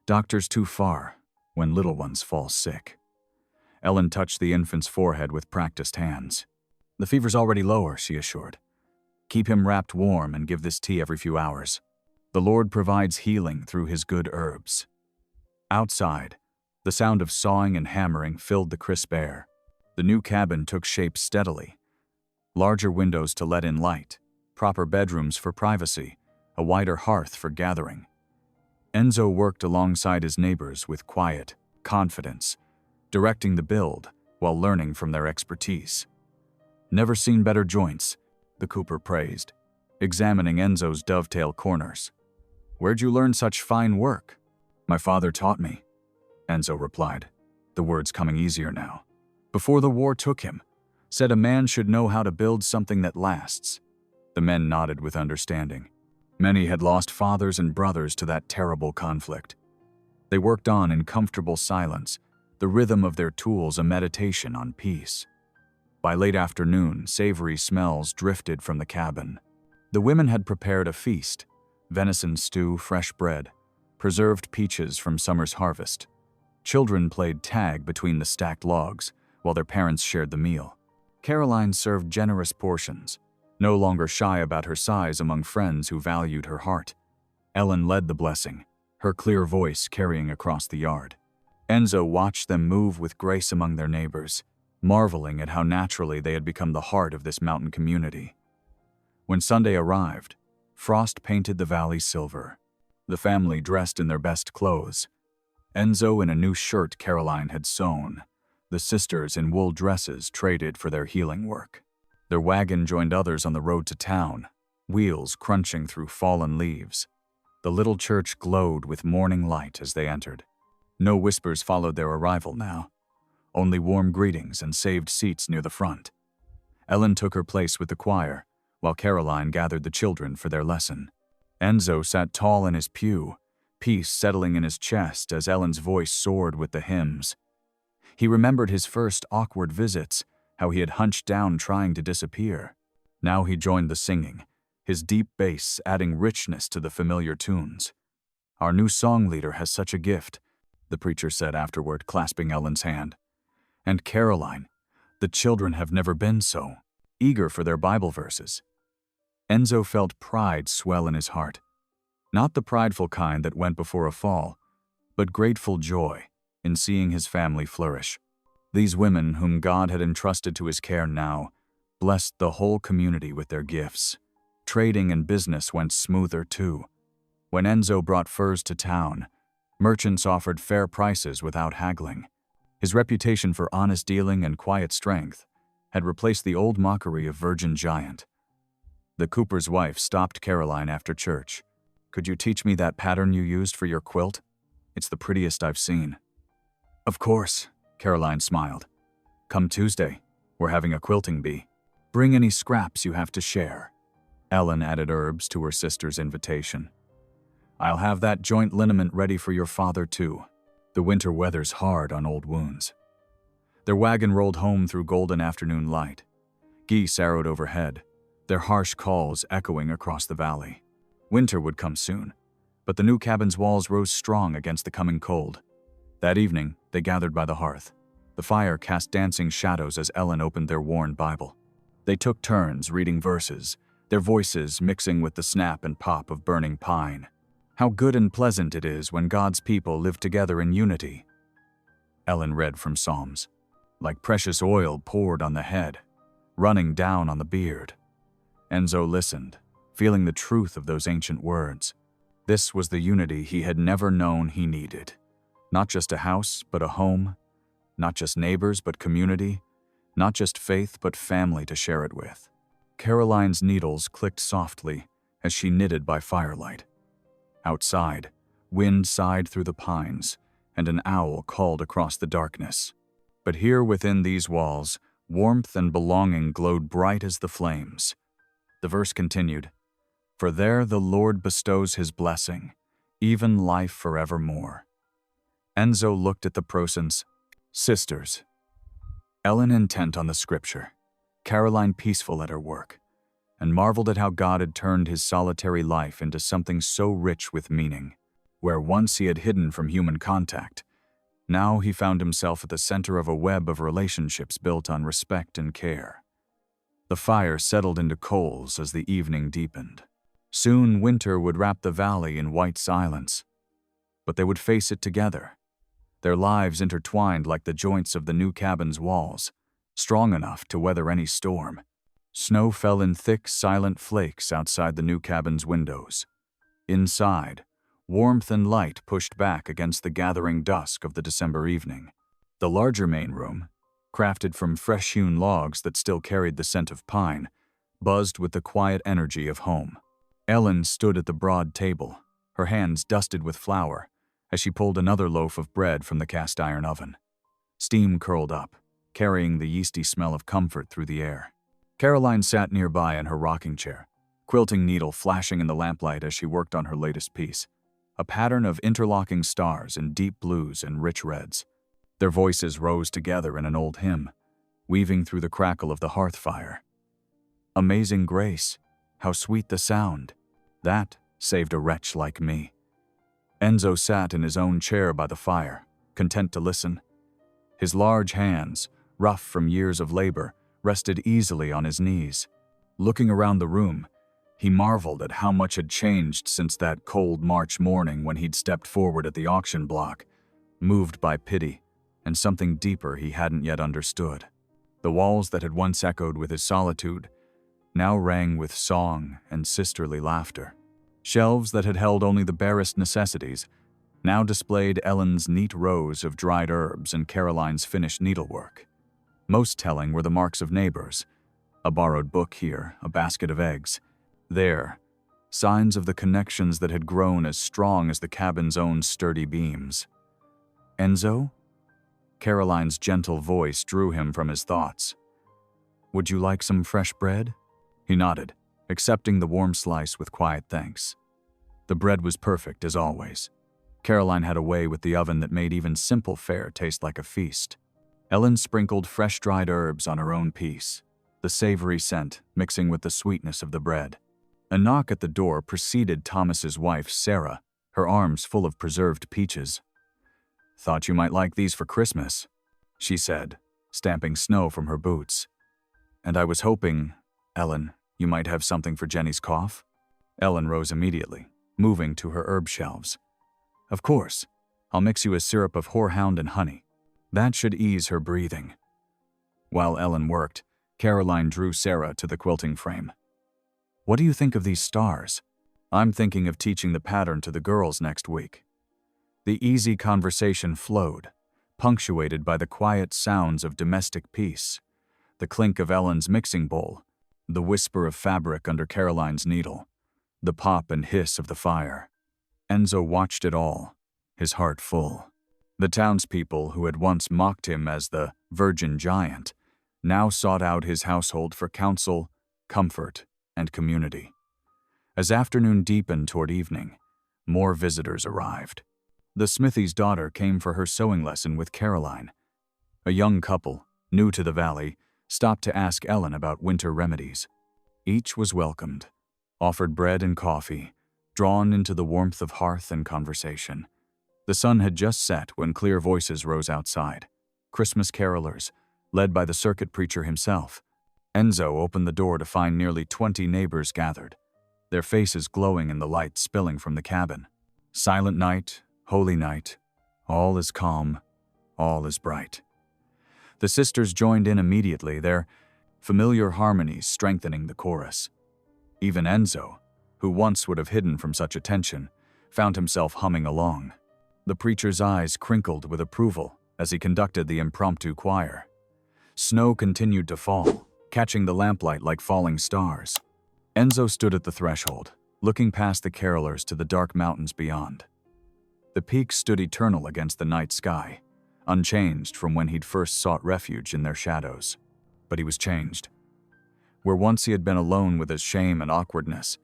"Doctor's too far when little ones fall sick." Ellen touched the infant's forehead with practiced hands. "The fever's already lower," she assured. "Keep him wrapped warm and give this tea every few hours. The Lord provides healing through his good herbs." Outside, the sound of sawing and hammering filled the crisp air. The new cabin took shape steadily. Larger windows to let in light, proper bedrooms for privacy, a wider hearth for gathering. Enzo worked alongside his neighbors with quiet confidence, directing the build while learning from their expertise. "Never seen better joints," the cooper praised, examining Enzo's dovetail corners. "Where'd you learn such fine work?" "My father taught me," Enzo replied, the words coming easier now. "Before the war took him, said a man should know how to build something that lasts." The men nodded with understanding. Many had lost fathers and brothers to that terrible conflict. They worked on in comfortable silence, the rhythm of their tools a meditation on peace. By late afternoon, savory smells drifted from the cabin. The women had prepared a feast: venison stew, fresh bread, preserved peaches from summer's harvest. Children played tag between the stacked logs, while their parents shared the meal. Caroline served generous portions, no longer shy about her size among friends who valued her heart. Ellen led the blessing, her clear voice carrying across the yard. Enzo watched them move with grace among their neighbors, marveling at how naturally they had become the heart of this mountain community. When Sunday arrived, frost painted the valley silver. The family dressed in their best clothes. Enzo in a new shirt Caroline had sewn. The sisters in wool dresses traded for their healing work. Their wagon joined others on the road to town, wheels crunching through fallen leaves. The little church glowed with morning light as they entered. No whispers followed their arrival now, only warm greetings and saved seats near the front. Ellen took her place with the choir, while Caroline gathered the children for their lesson. Enzo sat tall in his pew, peace settling in his chest as Ellen's voice soared with the hymns. He remembered his first awkward visits, how he had hunched down trying to disappear. Now he joined the singing, his deep bass adding richness to the familiar tunes. "Our new song leader has such a gift," the preacher said afterward, clasping Ellen's hand. "And Caroline, the children have never been so eager for their Bible verses." Enzo felt pride swell in his heart. Not the prideful kind that went before a fall, but grateful joy in seeing his family flourish. These women, whom God had entrusted to his care now, blessed the whole community with their gifts. Trading and business went smoother too. When Enzo brought furs to town, merchants offered fair prices without haggling. His reputation for honest dealing and quiet strength had replaced the old mockery of virgin giant. The cooper's wife stopped Caroline after church. "Could you teach me that pattern you used for your quilt? It's the prettiest I've seen." "Of course," Caroline smiled. "Come Tuesday, we're having a quilting bee. Bring any scraps you have to share." Ellen added herbs to her sister's invitation. "I'll have that joint liniment ready for your father too." The winter weather's hard on old wounds. Their wagon rolled home through golden afternoon light. Geese arrowed overhead, their harsh calls echoing across the valley. Winter would come soon, but the new cabin's walls rose strong against the coming cold. That evening, they gathered by the hearth. The fire cast dancing shadows as Ellen opened their worn Bible. They took turns reading verses, their voices mixing with the snap and pop of burning pine. How good and pleasant it is when God's people live together in unity. Ellen read from Psalms, like precious oil poured on the head, running down on the beard. Enzo listened, feeling the truth of those ancient words. This was the unity he had never known he needed. Not just a house, but a home. Not just neighbors, but community. Not just faith, but family to share it with. Caroline's needles clicked softly as she knitted by firelight. Outside, wind sighed through the pines, and an owl called across the darkness. But here within these walls, warmth and belonging glowed bright as the flames. The verse continued, "For there the Lord bestows his blessing, even life forevermore." Enzo looked at the prosons. Sisters. Ellen intent on the scripture, Caroline peaceful at her work, and marveled at how God had turned his solitary life into something so rich with meaning. Where once he had hidden from human contact, now he found himself at the center of a web of relationships built on respect and care. The fire settled into coals as the evening deepened. Soon winter would wrap the valley in white silence, but they would face it together, their lives intertwined like the joints of the new cabin's walls, strong enough to weather any storm. Snow fell in thick, silent flakes outside the new cabin's windows. Inside, warmth and light pushed back against the gathering dusk of the December evening. The larger main room, crafted from fresh-hewn logs that still carried the scent of pine, buzzed with the quiet energy of home. Ellen stood at the broad table, her hands dusted with flour, as she pulled another loaf of bread from the cast-iron oven. Steam curled up, carrying the yeasty smell of comfort through the air. Caroline sat nearby in her rocking chair, quilting needle flashing in the lamplight as she worked on her latest piece, a pattern of interlocking stars in deep blues and rich reds. Their voices rose together in an old hymn, weaving through the crackle of the hearth fire. Amazing grace, how sweet the sound. That saved a wretch like me. Enzo sat in his own chair by the fire, content to listen. His large hands, rough from years of labor, rested easily on his knees. Looking around the room, he marveled at how much had changed since that cold March morning when he'd stepped forward at the auction block, moved by pity and something deeper he hadn't yet understood. The walls that had once echoed with his solitude now rang with song and sisterly laughter. Shelves that had held only the barest necessities now displayed Ellen's neat rows of dried herbs and Caroline's finished needlework. Most telling were the marks of neighbors, a borrowed book here, a basket of eggs. There, signs of the connections that had grown as strong as the cabin's own sturdy beams. Enzo? Caroline's gentle voice drew him from his thoughts. Would you like some fresh bread? He nodded, accepting the warm slice with quiet thanks. The bread was perfect as always. Caroline had a way with the oven that made even simple fare taste like a feast. Ellen sprinkled fresh dried herbs on her own piece, the savory scent mixing with the sweetness of the bread. A knock at the door preceded Thomas's wife, Sarah, her arms full of preserved peaches. "Thought you might like these for Christmas," she said, stamping snow from her boots. "And I was hoping, Ellen, you might have something for Jenny's cough?" Ellen rose immediately, moving to her herb shelves. "Of course, I'll mix you a syrup of horehound and honey. That should ease her breathing." While Ellen worked, Caroline drew Sarah to the quilting frame. "What do you think of these stars? I'm thinking of teaching the pattern to the girls next week." The easy conversation flowed, punctuated by the quiet sounds of domestic peace, the clink of Ellen's mixing bowl, the whisper of fabric under Caroline's needle, the pop and hiss of the fire. Enzo watched it all, his heart full. The townspeople who had once mocked him as the virgin giant now sought out his household for counsel, comfort, and community. As afternoon deepened toward evening, more visitors arrived. The smithy's daughter came for her sewing lesson with Caroline. A young couple, new to the valley, stopped to ask Ellen about winter remedies. Each was welcomed, offered bread and coffee, drawn into the warmth of hearth and conversation. The sun had just set when clear voices rose outside. Christmas carolers, led by the circuit preacher himself. Enzo opened the door to find nearly 20 neighbors gathered, their faces glowing in the light spilling from the cabin. Silent night, holy night, all is calm, all is bright. The sisters joined in immediately, their familiar harmonies strengthening the chorus. Even Enzo, who once would have hidden from such attention, found himself humming along. The preacher's eyes crinkled with approval as he conducted the impromptu choir. Snow continued to fall, catching the lamplight like falling stars. Enzo stood at the threshold, looking past the carolers to the dark mountains beyond. The peaks stood eternal against the night sky, unchanged from when he'd first sought refuge in their shadows. But he was changed. Where once he had been alone with his shame and awkwardness,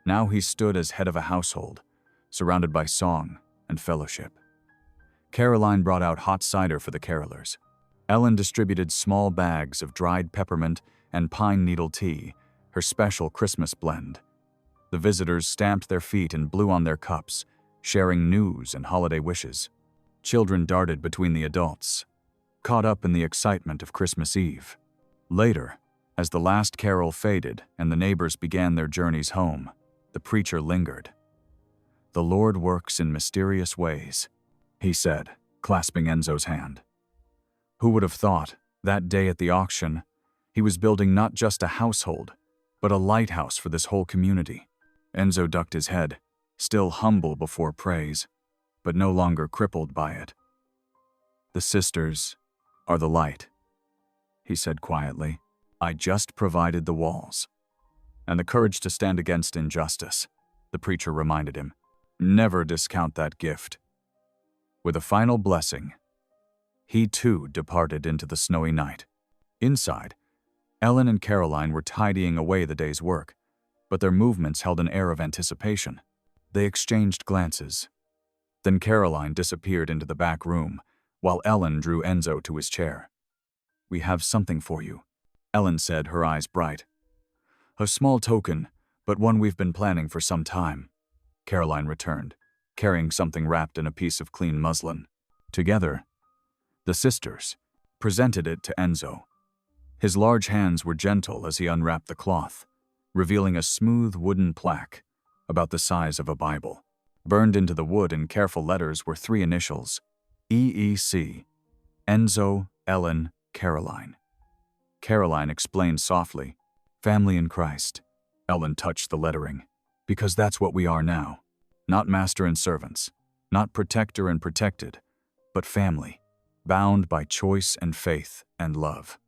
now he stood as head of a household, surrounded by song and fellowship. Caroline brought out hot cider for the carolers. Ellen distributed small bags of dried peppermint and pine needle tea, her special Christmas blend. The visitors stamped their feet and blew on their cups, sharing news and holiday wishes. Children darted between the adults, caught up in the excitement of Christmas Eve. Later, as the last carol faded and the neighbors began their journeys home, the preacher lingered. "The Lord works in mysterious ways," he said, clasping Enzo's hand. Who would have thought, that day at the auction, he was building not just a household, but a lighthouse for this whole community? Enzo ducked his head, still humble before praise, but no longer crippled by it. "The sisters are the light," he said quietly. "I just provided the walls." "And the courage to stand against injustice," the preacher reminded him. "Never discount that gift." With a final blessing, he too departed into the snowy night. Inside, Ellen and Caroline were tidying away the day's work, but their movements held an air of anticipation. They exchanged glances. Then Caroline disappeared into the back room, while Ellen drew Enzo to his chair. "We have something for you," Ellen said, her eyes bright. "A small token, but one we've been planning for some time," Caroline returned, carrying something wrapped in a piece of clean muslin. Together, the sisters presented it to Enzo. His large hands were gentle as he unwrapped the cloth, revealing a smooth wooden plaque about the size of a Bible. Burned into the wood in careful letters were 3 initials: EEC, Enzo, Ellen, Caroline. Caroline explained softly, "Family in Christ." Ellen touched the lettering. "Because that's what we are now. Not master and servants, not protector and protected, but family, bound by choice and faith and love."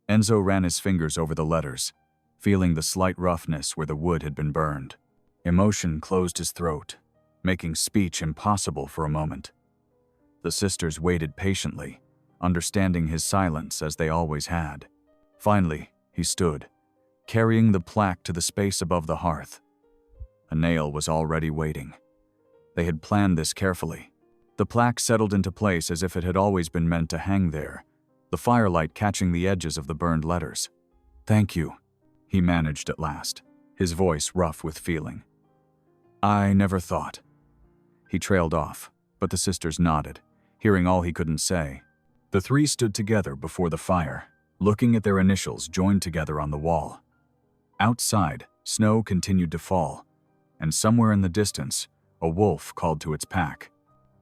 Enzo ran his fingers over the letters, feeling the slight roughness where the wood had been burned. Emotion closed his throat, making speech impossible for a moment. The sisters waited patiently, understanding his silence as they always had. Finally, he stood, carrying the plaque to the space above the hearth. A nail was already waiting. They had planned this carefully. The plaque settled into place as if it had always been meant to hang there, the firelight catching the edges of the burned letters. "Thank you," he managed at last, his voice rough with feeling. "I never thought." He trailed off, but the sisters nodded, hearing all he couldn't say. The 3 stood together before the fire, looking at their initials joined together on the wall. Outside, snow continued to fall, and somewhere in the distance, a wolf called to its pack.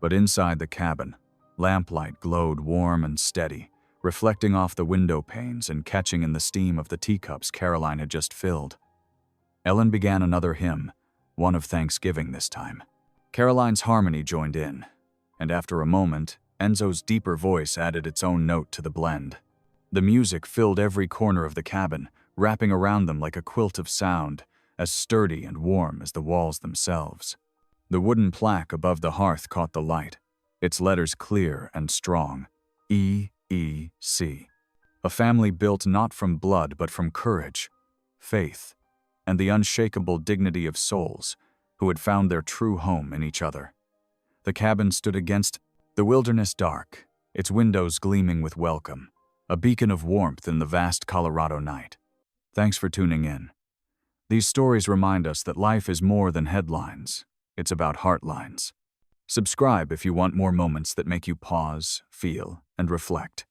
But inside the cabin, lamplight glowed warm and steady, reflecting off the window panes and catching in the steam of the teacups Caroline had just filled. Ellen began another hymn, one of thanksgiving this time. Caroline's harmony joined in, and after a moment, Enzo's deeper voice added its own note to the blend. The music filled every corner of the cabin, wrapping around them like a quilt of sound, as sturdy and warm as the walls themselves. The wooden plaque above the hearth caught the light, its letters clear and strong, EEC. A family built not from blood but from courage, faith, and the unshakable dignity of souls who had found their true home in each other. The cabin stood against the wilderness dark, its windows gleaming with welcome, a beacon of warmth in the vast Colorado night. Thanks for tuning in. These stories remind us that life is more than headlines. It's about heartlines. Subscribe if you want more moments that make you pause, feel, and reflect.